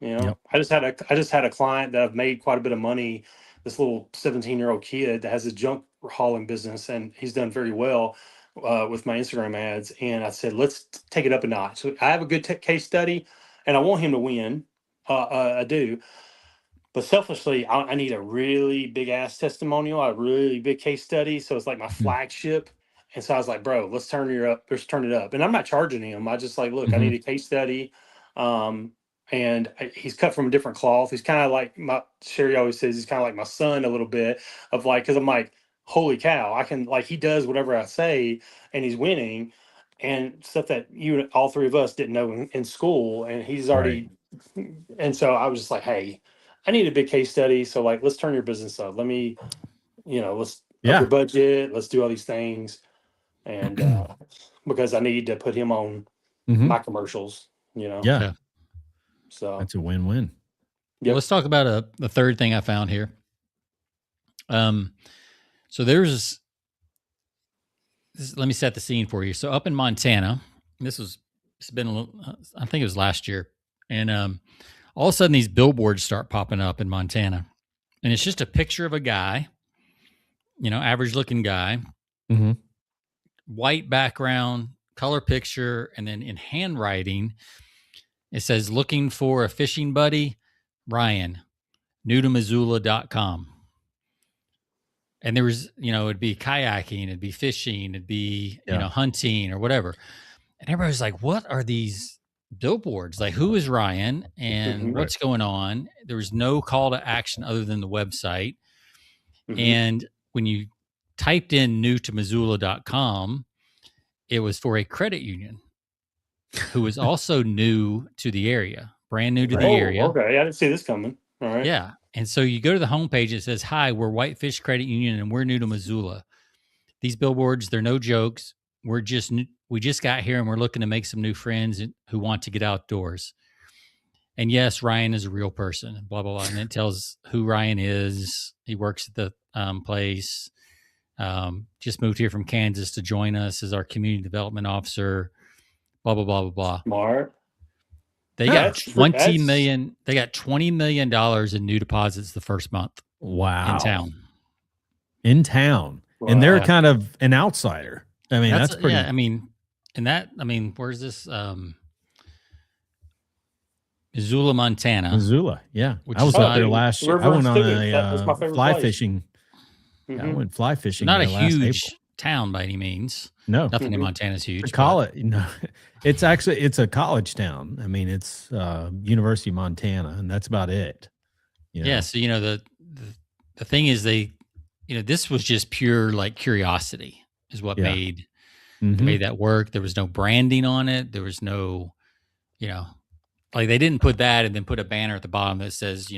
I just had a client that I've made quite a bit of money. This little 17-year-old kid that has a junk hauling business, and he's done very well with my Instagram ads. And I said, let's take it up a notch. So I have a good case study, and I want him to win. I do. But selfishly, I need a really big ass testimonial, a really big case study. So it's like my flagship. And so I was like, bro, let's turn it up. And I'm not charging him. I just like, look, I need a case study. And he's cut from a different cloth. He's kind of like Sherry always says, he's kind of like my son a little bit of like, cause I'm like, holy cow, I can like, he does whatever I say and he's winning and stuff that all three of us didn't know in school. And he's already, and so I was just like, hey, I need a big case study. So like, let's turn your business up. Let me, let's up your budget. Let's do all these things. And because I need to put him on my commercials, Yeah. So that's a win-win. Yep. Let's talk about the third thing I found here. So let me set the scene for you. So up in Montana, it's been a little, I think it was last year. And all of a sudden these billboards start popping up in Montana. And it's just a picture of a guy, average looking guy, white background, color picture. And then in handwriting, it says, looking for a fishing buddy, Ryan, new to Missoula.com. And there was, it'd be kayaking, it'd be fishing, it'd be, hunting or whatever. And everybody was like, what are these billboards? Like, who is Ryan and what's going on? There was no call to action other than the website. And when you typed in new to Missoula.com, it was for a credit union who was also new to the area, brand new to the area. Okay. I didn't see this coming. All right. Yeah. And so you go to the homepage, it says, hi, we're Whitefish Credit Union and we're new to Missoula. These billboards, they're no jokes. We just got here and we're looking to make some new friends who want to get outdoors. And yes, Ryan is a real person, blah, blah, blah. And it tells who Ryan is. He works at the place. Just moved here from Kansas to join us as our community development officer, blah, blah, blah, blah, blah. Smart. They got $20 million. They got $20 million in new deposits the first month. Wow. In town. Wow. And they're kind of an outsider. I mean, that's pretty. Yeah, where's this? Missoula, Montana. Missoula, yeah. I was out there last year. I went on a fly fishing. I went fly fishing. Not a huge town by any means. No, nothing in Montana is huge. It's a college town. I mean, it's University of Montana, and that's about it. Yeah. So the thing is, this was just pure like curiosity is what made that work. There was no branding on it. There was no, like they didn't put that and then put a banner at the bottom that says,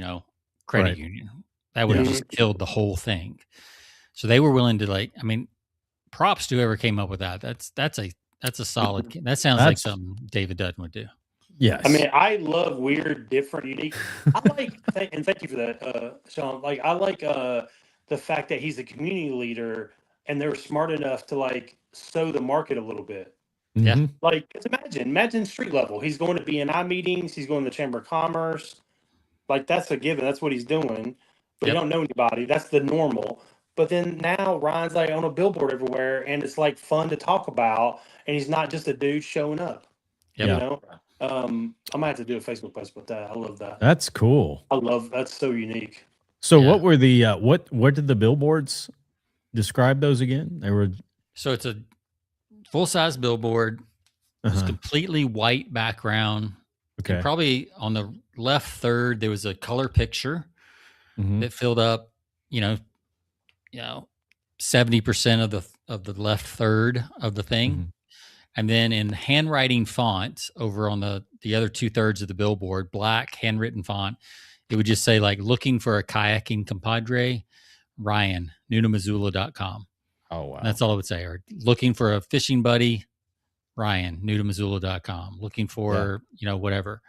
credit union. That would have just killed the whole thing. So they were willing to props to whoever came up with that. That's a solid. That sounds like something David Dutton would do. Yes. I mean, I love weird, different, unique. I like, and thank you for that, Sean. Like, I like the fact that he's a community leader and they're smart enough to sow the market a little bit. Yeah. Like, imagine street level. He's going to BNI meetings. He's going to the Chamber of Commerce. Like, that's a given. That's what he's doing. But you don't know anybody. That's the normal. But then now Ryan's on a billboard everywhere, and it's fun to talk about. And he's not just a dude showing up. Yep. I might have to do a Facebook post with that. I love that. That's cool. That's so unique. So what were the what did the billboards describe those again? So it's a full-size billboard. It's completely white background. Okay. And probably on the left third there was a color picture that filled up, 70% of the left third of the thing. And then in handwriting font over on the other 2/3 of the billboard, black handwritten font, it would just say like looking for a kayaking compadre, Ryan, newtomissoula.com. Oh, wow. And that's all it would say. Or looking for a fishing buddy, Ryan, newtomissoula.com. Looking for, whatever.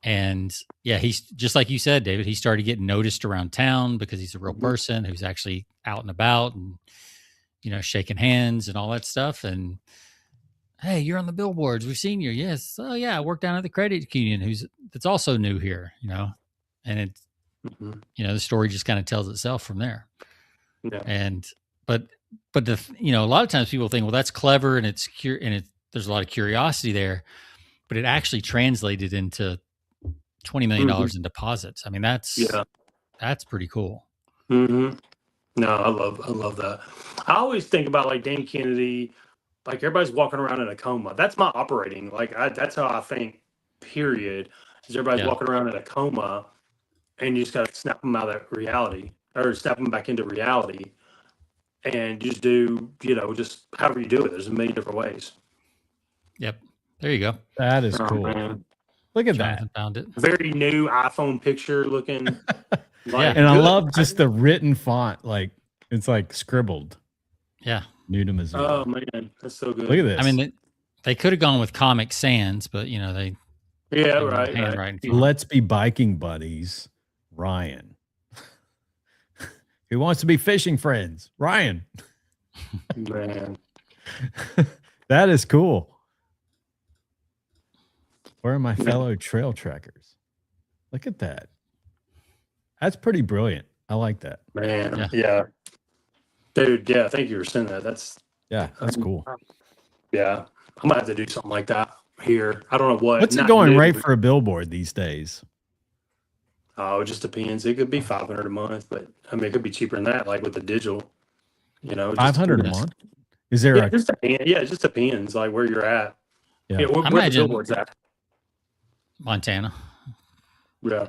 And yeah, he's just like you said, David, he started getting noticed around town because he's a real person who's actually out and about and, shaking hands and all that stuff. And hey, you're on the billboards. We've seen you. Yes. Oh yeah. I work down at the credit union that's also new here, and it's, the story just kind of tells itself from there. Yeah. And, but a lot of times people think, well, that's clever and there's a lot of curiosity there, but it actually translated into $20 million in deposits. I mean, that's pretty cool. Mm-hmm. No, I love that. I always think about like Dan Kennedy, like everybody's walking around in a coma. That's my operating. Like that's how I think. Period. Is everybody's walking around in a coma, and you just got to snap them out of that reality, or snap them back into reality, and just do just however you do it. There's a million different ways. Yep. There you go. That is cool. Man. Look at Jonathan that. Found it. Very new iPhone picture looking. And I love just the written font. Like it's like scribbled. Yeah. New to Missoula. Oh man, that's so good. Look at this. I mean, they could have gone with Comic Sans, but they. Yeah, right. Handwriting. Let's be biking buddies, Ryan. Who wants to be fishing friends, Ryan? Man, that is cool. Where are my fellow trail trackers? Look at that. That's pretty brilliant. I like that. Man, yeah. Dude, yeah, thank you for sending that. That's cool. Yeah, I might have to do something like that here. I don't know what. What's it going right for a billboard these days? Oh, it just depends. It could be $500 a month, but I mean, it could be cheaper than that, like with the digital. $500 a month. Is there it just depends, like where you're at. Yeah, where the billboard's at. Montana. Yeah.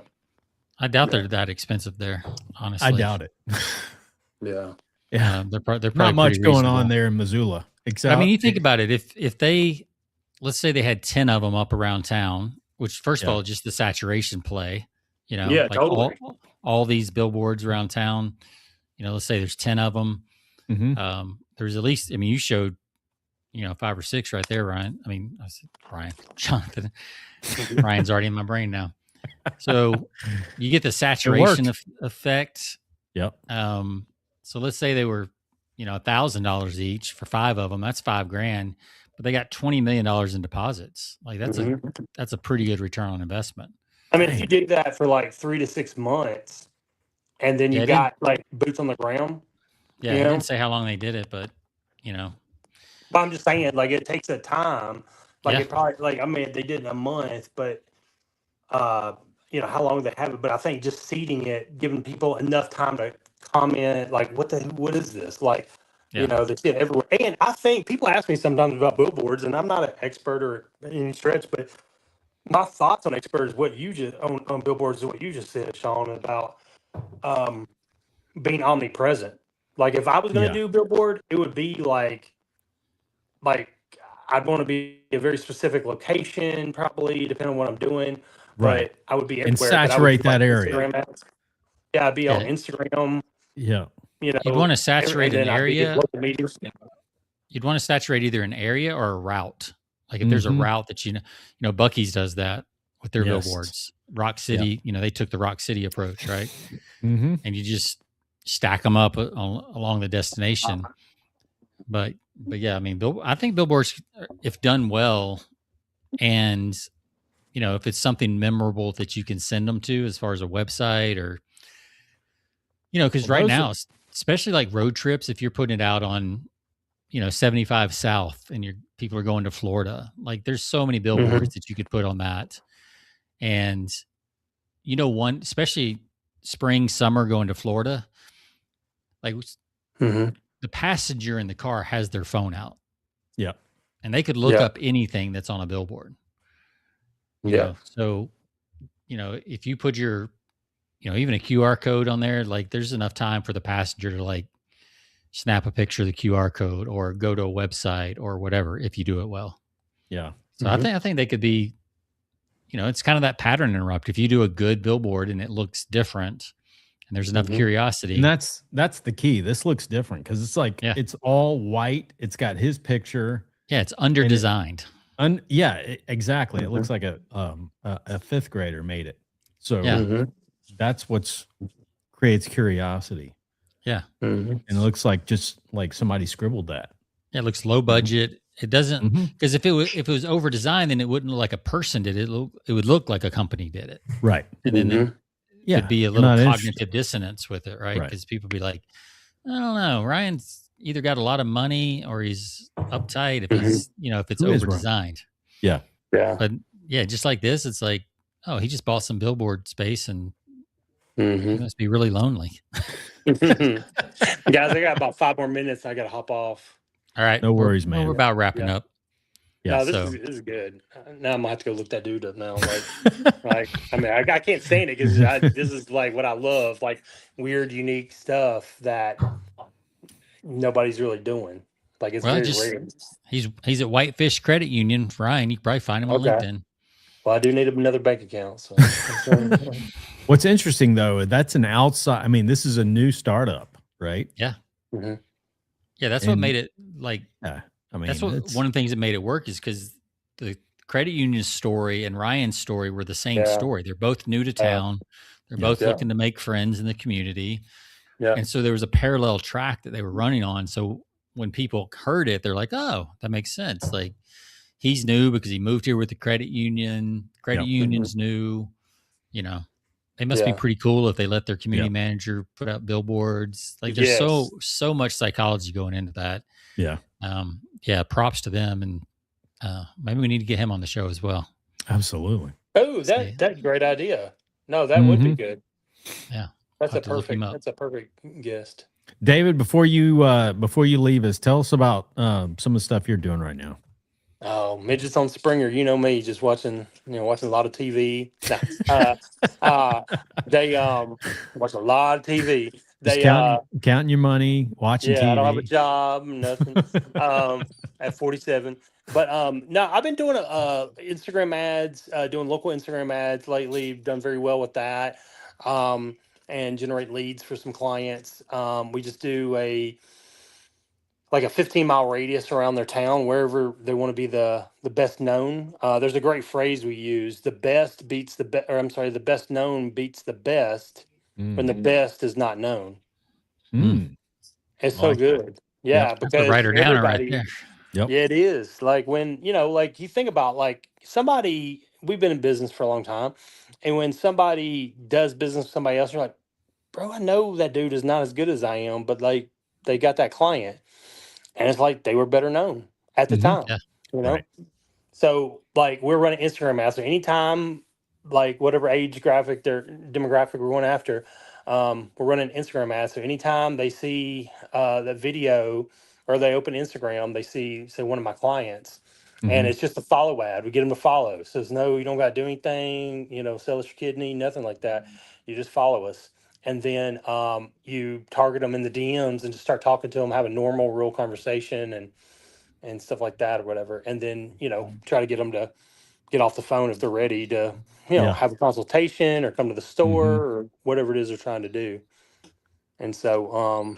I doubt they're that expensive there, honestly. I doubt it. Yeah. Yeah. They're probably not much going on there in Missoula. Except, I mean, you think about it. If they, let's say they had 10 of them up around town, which first of all, just the saturation play, like totally. all these billboards around town, let's say there's 10 of them. Mm-hmm. There's at least, I mean, you showed, 5 or 6 right there, Ryan. I mean, I said Ryan, Jonathan. Ryan's already in my brain now. So you get the saturation effect. Yep. So let's say they were, $1,000 each for 5 of them. That's $5,000, but they got $20 million in deposits. Like that's a pretty good return on investment. I mean, if you did that for like 3 to 6 months, and then you got like boots on the ground. Yeah, I didn't say how long they did it, but But I'm just saying, like it takes a time. Like it probably, like I mean, they did it in a month, but how long they have it. But I think just seeding it, giving people enough time to comment, like what is this? Like, they see it everywhere. And I think people ask me sometimes about billboards, and I'm not an expert or any stretch, but my thoughts on experts, what you just on billboards is what you just said, Sean, about being omnipresent. Like if I was going to do a billboard, it would be like I'd want to be a very specific location, probably depending on what I'm doing. Right. But I would be and saturate that area. Yeah, I'd be on Instagram. Yeah. You'd want to saturate an area. You'd want to saturate either an area or a route. Like if there's a route that Buc-ee's does that with their billboards. Rock City, they took the Rock City approach, right? Mm-hmm. And you just stack them up along the destination. But yeah, I mean, I think billboards, if done well, and if it's something memorable that you can send them to, as far as a website or, because right now, especially like road trips, if you're putting it out on, 75 South and people are going to Florida, like there's so many billboards that you could put on that. And, one, especially spring, summer going to Florida, like the passenger in the car has their phone out. Yeah. And they could look up anything that's on a billboard. So, if you put your, even a QR code on there, like there's enough time for the passenger to like snap a picture of the QR code or go to a website or whatever if you do it well. Yeah. So I think they could be, it's kind of that pattern interrupt. If you do a good billboard and it looks different and there's enough curiosity. And that's the key. This looks different because it's like it's all white. It's got his picture. Yeah, it's under designed. Exactly. It looks like a fifth grader made it. So that's what's creates curiosity. Yeah. And it looks like just like somebody scribbled that. Yeah, it looks low budget. It doesn't, because if it was over designed, then it wouldn't look like a person did it. It would look like a company did it. Right. And then there could be a little cognitive dissonance with it, right? Because people be like, I don't know, Ryan's either got a lot of money or he's uptight if he's, if it's over designed. Yeah. Yeah. But yeah, just like this, it's like, oh, he just bought some billboard space and he must be really lonely. Guys, I got about 5 more minutes. I got to hop off. All right. No worries, man. We're about wrapping up. Yeah. No, this is good. Now I'm going to have to go look that dude up now. I can't stand it because this is like what I love, like weird, unique stuff that nobody's really doing. Like it's very rare. He's at Whitefish Credit Union, Ryan. You can probably find him on LinkedIn. Well, I do need another bank account. So. What's interesting though, that's an outside. I mean, this is a new startup, right? Yeah. Yeah, that's what made it like. Yeah, I mean, that's one of the things that made it work is because the credit union story and Ryan's story were the same story. They're both new to town. They're both looking to make friends in the community. Yeah. And so there was a parallel track that they were running on. So when people heard it, they're like, "Oh, that makes sense." Like he's new because he moved here with the credit union. Credit union's new. They must be pretty cool if they let their community manager put out billboards. Like there's so much psychology going into that. Yeah. Props to them. And maybe we need to get him on the show as well. Absolutely. Oh, that's a great idea. No, that would be good. Yeah. That's a perfect guest. David, before you leave us, tell us about some of the stuff you're doing right now. Oh, midgets on Springer, you know me, just watching a lot of TV. They watch a lot of TV. They counting your money, watching TV. I don't have a job, nothing. At 47. But no, I've been doing Instagram ads, doing local Instagram ads lately. Done very well with that. And generate leads for some clients. We just do a 15-mile radius around their town, wherever they want to be the best known. There's a great phrase we use: the best beats the best, or I'm sorry, the best known beats the best when the best is not known. It's so good. Yeah, because writer down right there. Yep. Yeah, it is. Like when, like you think about like somebody, we've been in business for a long time. And when somebody does business with somebody else, you're like, bro, I know that dude is not as good as I am, but like they got that client. And it's like they were better known at the time, Right. So like we're running Instagram ads. So anytime, like whatever age demographic we're going after, we're running Instagram ads. So anytime they see the video or they open Instagram, they see, say, one of my clients, and it's just a follow ad. We get them to follow. So you don't got to do anything, sell us your kidney, nothing like that. You just follow us. And then you target them in the DMs and just start talking to them, have a normal, real conversation and stuff like that or whatever. And then, try to get them to get off the phone if they're ready to, have a consultation or come to the store or whatever it is they're trying to do. And so,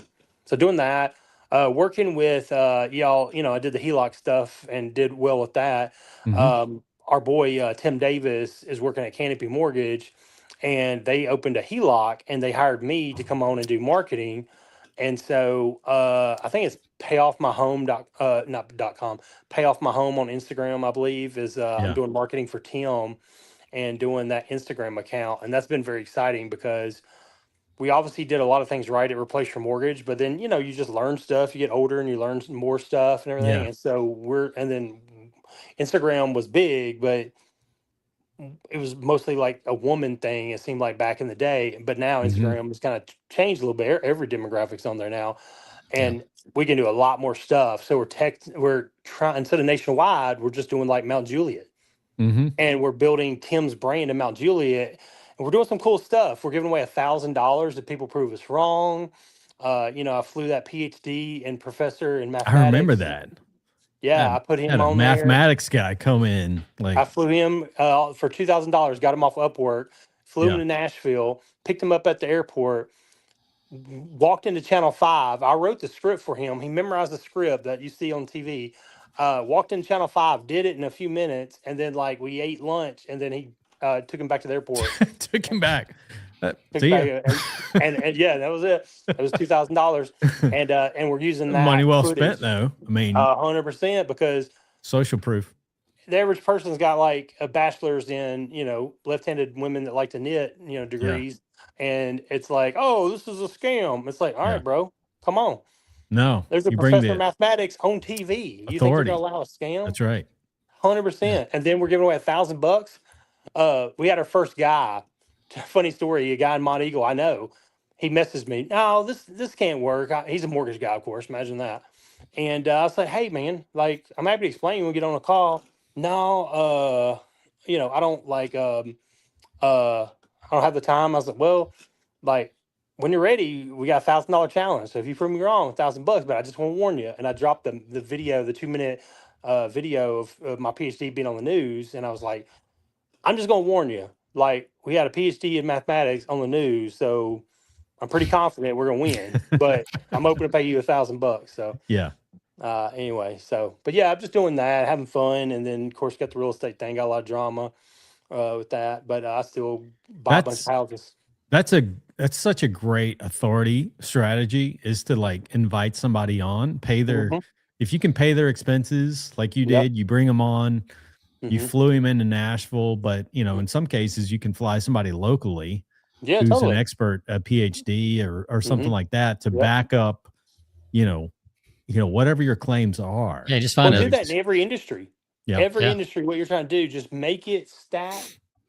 doing that, working with y'all, I did the HELOC stuff and did well with that. Our boy, Tim Davis, is working at Canopy Mortgage. And they opened a HELOC and they hired me to come on and do marketing. And so I think it's payoffmyhome.com, Pay Off My Home on Instagram, I believe, is I'm doing marketing for Tim and doing that Instagram account. And that's been very exciting because we obviously did a lot of things right at Replace Your Mortgage, but then, you just learn stuff. You get older and you learn more stuff and everything. Yeah. And so and then Instagram was big, but it was mostly like a woman thing. It seemed like back in the day, but now Instagram has kind of changed a little bit. Every demographic's on there now, and we can do a lot more stuff. So we're trying, instead of nationwide, we're just doing like Mount Juliet, and we're building Tim's brand in Mount Juliet, and we're doing some cool stuff. We're giving away $1,000 if people prove us wrong. I flew that PhD and professor in I remember mathematics. that. Yeah, I put him had a on mathematics guy come in. Like I flew him for $2,000, got him off Upwork, flew him to Nashville, picked him up at the airport, walked into Channel 5. I wrote the script for him. He memorized the script that you see on TV. Walked in Channel 5, did it in a few minutes, and then we ate lunch, and then he took him back to the airport. Took him back. See ya. And yeah, that was it. It was $2,000, and we're using that money well footage, spent, though. I mean, 100%, because social proof. The average person's got a bachelor's in left-handed women that like to knit degrees, and it's like, oh, this is a scam. It's like, all right, bro, come on. No, there's a professor of mathematics on TV. You think you're gonna allow a scam? That's right. 100%. And then we're giving away $1,000. We had our first guy. Funny story. A guy in Mont Eagle, I know. He messaged me. No, this can't work. He's a mortgage guy, of course. Imagine that. And I was like, hey, man, I'm happy to explain when we get on a call. No, I don't I don't have the time. I was like, well, when you're ready, we got $1,000 challenge. So if you prove me wrong, $1,000, but I just want to warn you. And I dropped the video, the 2-minute video of my PhD being on the news. And I was like, I'm just going to warn you. We had a PhD in mathematics on the news. So I'm pretty confident we're going to win, but I'm open to pay you $1,000. So yeah. Anyway, but yeah, I'm just doing that, having fun. And then of course got the real estate thing, got a lot of drama with that, but I still buy a bunch of houses. That's such a great authority strategy, is to invite somebody on, pay their, if you can pay their expenses like you did, you bring them on, you flew him into Nashville, but in some cases you can fly somebody locally who's an expert, a PhD or something like that to back up, whatever your claims are. Yeah, just find do that in every industry. Yeah. Every industry, what you're trying to do, just make it stack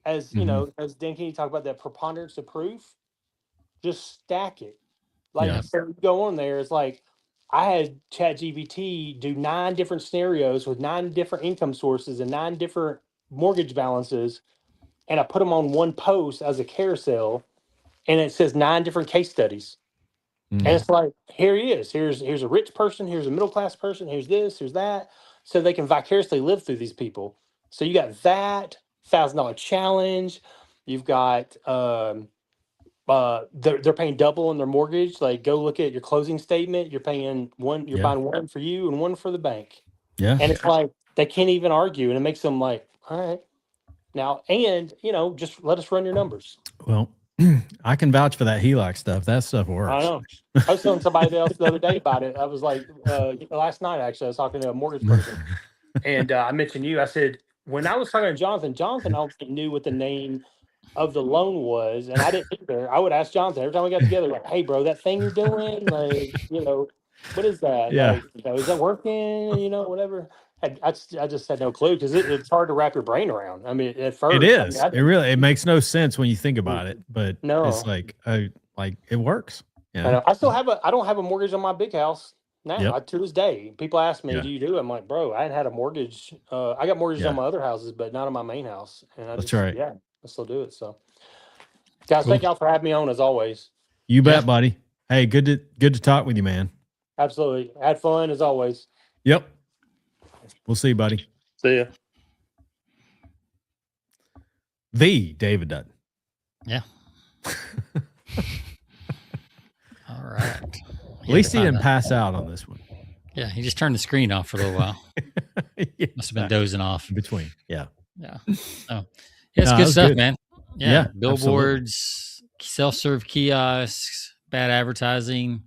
as, as Dan Kenny talked about, that preponderance of proof. Just stack it. So you go on there, it's like I had ChatGPT do 9 different scenarios with 9 different income sources and 9 different mortgage balances. And I put them on one post as a carousel, and it says 9 different case studies. And it's like, here he is. Here's a rich person. Here's a middle-class person. Here's this, here's that. So they can vicariously live through these people. So you got that $1,000 challenge. You've got, they're paying double on their mortgage. Go look at your closing statement. You're paying one, you're buying one for you and one for the bank. Yeah. And it's they can't even argue. And it makes them all right. Now, and, just let us run your numbers. Well, I can vouch for that HELOC stuff. That stuff works. I know. I was telling somebody else the other day about it. I was last night, actually, I was talking to a mortgage person. And I mentioned you. I said, when I was talking to Jonathan, I don't think knew what the name of the loan was. And I didn't either. I would ask Jonathan every time we got together, hey, bro, that thing you're doing, what is that? Yeah. Is that working? Whatever. I just had no clue, because it's hard to wrap your brain around. I mean, at first. It is. It makes no sense when you think about it, but it's it works. Yeah. I don't have a mortgage on my big house now. To this day. People ask me, do you do it? I'm like, bro, I hadn't had a mortgage. I got mortgages on my other houses, but not on my main house. And that's right. Yeah, I still do it. So, guys, thank y'all for having me on, as always. You bet, buddy. Hey, good to talk with you, man. Absolutely. Had fun as always. Yep. We'll see you, buddy. See ya. The David Dutton. Yeah. All right. At least he didn't pass out on this one. Yeah, he just turned the screen off for a little while. Must have been dozing off in between. Yeah. Yeah. Oh, it's good stuff, good. Man. Yeah. Billboards, absolutely. Self-serve kiosks, bad advertising.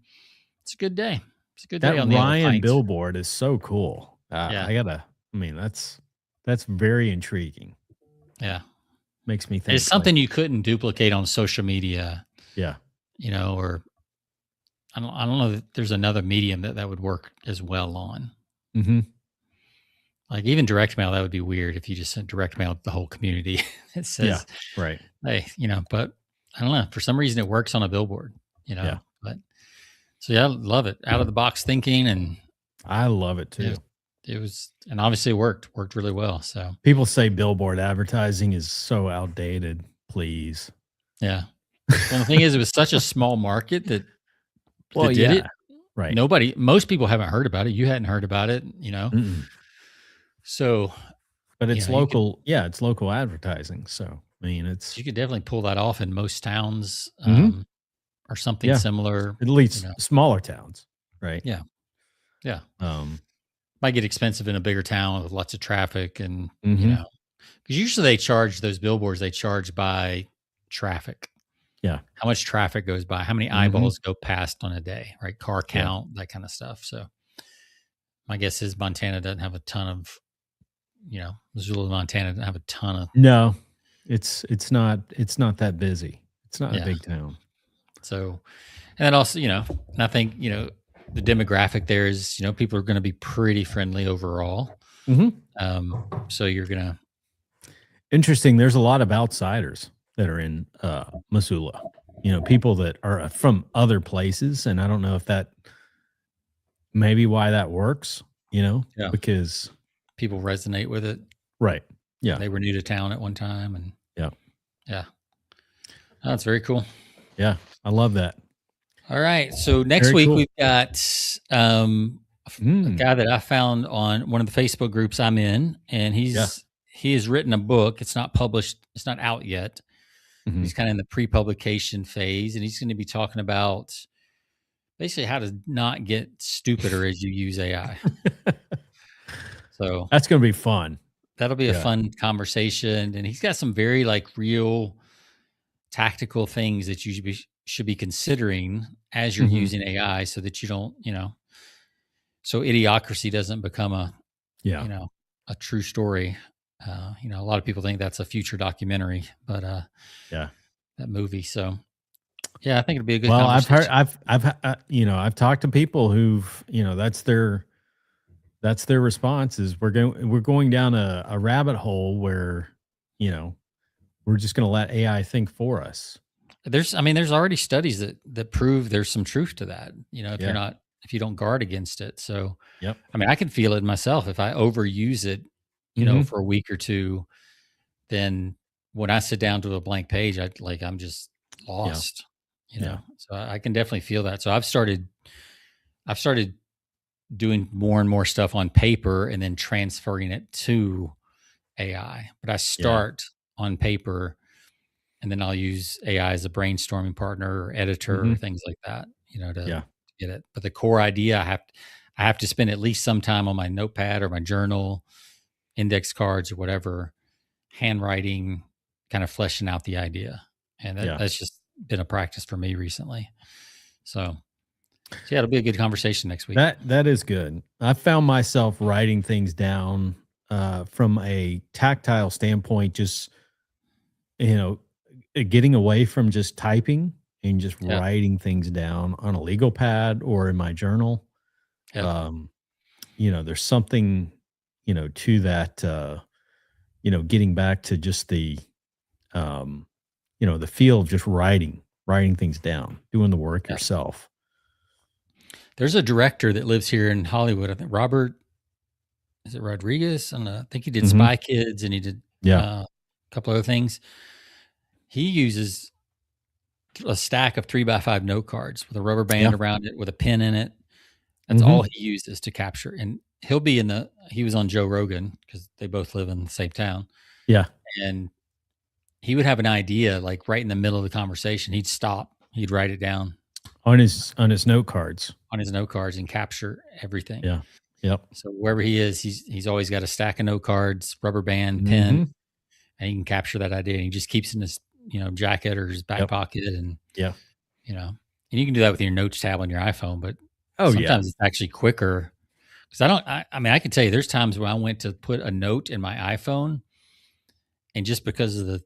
It's a good day. It's a good day that on the Ryan billboard is so cool. That's very intriguing. Yeah. Makes me think. It's something you couldn't duplicate on social media. Yeah. Or I don't know that there's another medium that would work as well on. Mm-hmm. Even direct mail, that would be weird if you just sent direct mail to the whole community. It says, right. Hey, but I don't know. For some reason, it works on a billboard, Yeah. But so I love it. Out of the box thinking, and I love it too. It was, and obviously it worked really well. So people say billboard advertising is so outdated. Please. Yeah. Well, the thing is, it was such a small market that Well, that did it. Right. Most people haven't heard about it. You hadn't heard about it, So, but it's local. It's local advertising. So, I mean, you could definitely pull that off in most towns, or something similar. At least smaller towns, right? Yeah. Yeah. Might get expensive in a bigger town with lots of traffic and, because usually they charge those billboards, they charge by traffic. Yeah. How much traffic goes by, how many eyeballs go past on a day, right? Car count, that kind of stuff. So my guess is Montana doesn't have a ton of, Missoula, Montana doesn't have a ton of. No, it's not that busy. It's not a big town. So, and then also, and I think, the demographic there is, people are going to be pretty friendly overall. So you're going to. Interesting. There's a lot of outsiders that are in Missoula, people that are from other places. And I don't know if that maybe why that works, because people resonate with it. Right. Yeah. They were new to town at one time. And yeah. Oh, that's very cool. Yeah. I love that. All right. So next week we've got a guy that I found on one of the Facebook groups I'm in, and he has written a book. It's not published. It's not out yet. He's kind of in the pre-publication phase, and he's going to be talking about basically how to not get stupider as you use AI. So that's going to be fun. That'll be a fun conversation, and he's got some very real tactical things that you should be considering as you're using AI, so that you don't, so idiocracy doesn't become a true story. A lot of people think that's a future documentary, but that movie. So I think it'll be a good conversation. I've talked to people who've, that's their response is we're going down a rabbit hole where, we're just going to let AI think for us. There's already studies that prove there's some truth to that, if you don't guard against it. So, I can feel it myself. If I overuse it, for a week or two, then when I sit down to a blank page, I'm just lost, so I can definitely feel that. So I've started doing more and more stuff on paper and then transferring it to AI, but I start on paper, and then I'll use AI as a brainstorming partner or editor or things like that, to get it. But the core idea, I have to spend at least some time on my notepad or my journal, index cards or whatever, handwriting, kind of fleshing out the idea. And that's just been a practice for me recently. So it'll be a good conversation next week. That is good. I found myself writing things down from a tactile standpoint, just, getting away from just typing and just writing things down on a legal pad or in my journal. There's something, to that, getting back to just the feel of just writing things down, doing the work yourself. There's a director that lives here in Hollywood. I think Robert, is it Rodriguez? I think he did Spy Kids, and he did a couple other things. He uses a stack of 3x5 note cards with a rubber band around it with a pen in it. That's all he uses to capture. And he'll be he was on Joe Rogan because they both live in the same town. Yeah. And he would have an idea, right in the middle of the conversation. He'd stop. He'd write it down on his note cards. On his note cards and capture everything. Yeah. Yep. So wherever he is, he's always got a stack of note cards, rubber band, pen, and he can capture that idea. And he just keeps it in his jacket or his back pocket, and and you can do that with your notes tab on your iPhone. But sometimes it's actually quicker. Because I can tell you, there's times where I went to put a note in my iPhone, and just because of the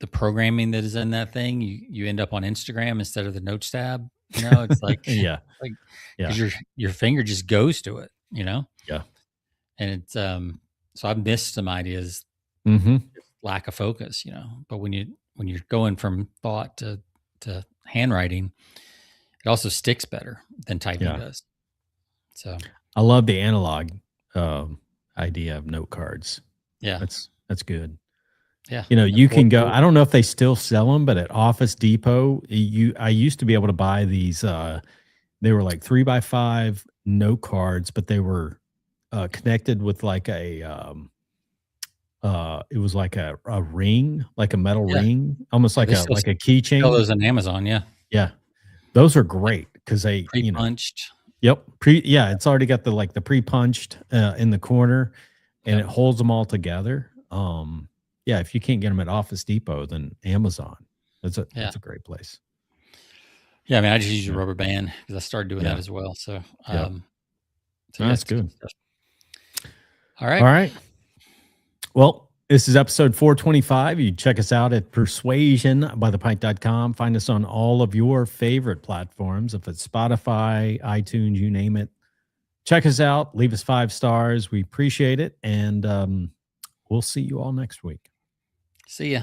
programming that is in that thing, you end up on Instagram instead of the notes tab. It's like because your finger just goes to it. And it's so I've missed some ideas, lack of focus. But when you're going from thought to handwriting, it also sticks better than typing does. So I love the analog idea of note cards. Yeah, that's good. Yeah. You know, you can go, I don't know if they still sell them, but at Office Depot, I used to be able to buy these, they were like 3x5 note cards, but they were connected with like it was like a ring, like a metal ring, almost like a sell keychain. those on Amazon. Yeah. Yeah. Those are great because they, Pre-punched. Yep. It's already got the pre-punched in the corner, and it holds them all together. Yeah, if you can't get them at Office Depot, then Amazon. That's a great place. Yeah, I mean, I just use a rubber band because I started doing that as well. So, That's good. All right. All right. Well, this is episode 425. You check us out at persuasionbythepint.com. Find us on all of your favorite platforms. If it's Spotify, iTunes, you name it. Check us out. Leave us 5 stars. We appreciate it. And we'll see you all next week. See ya.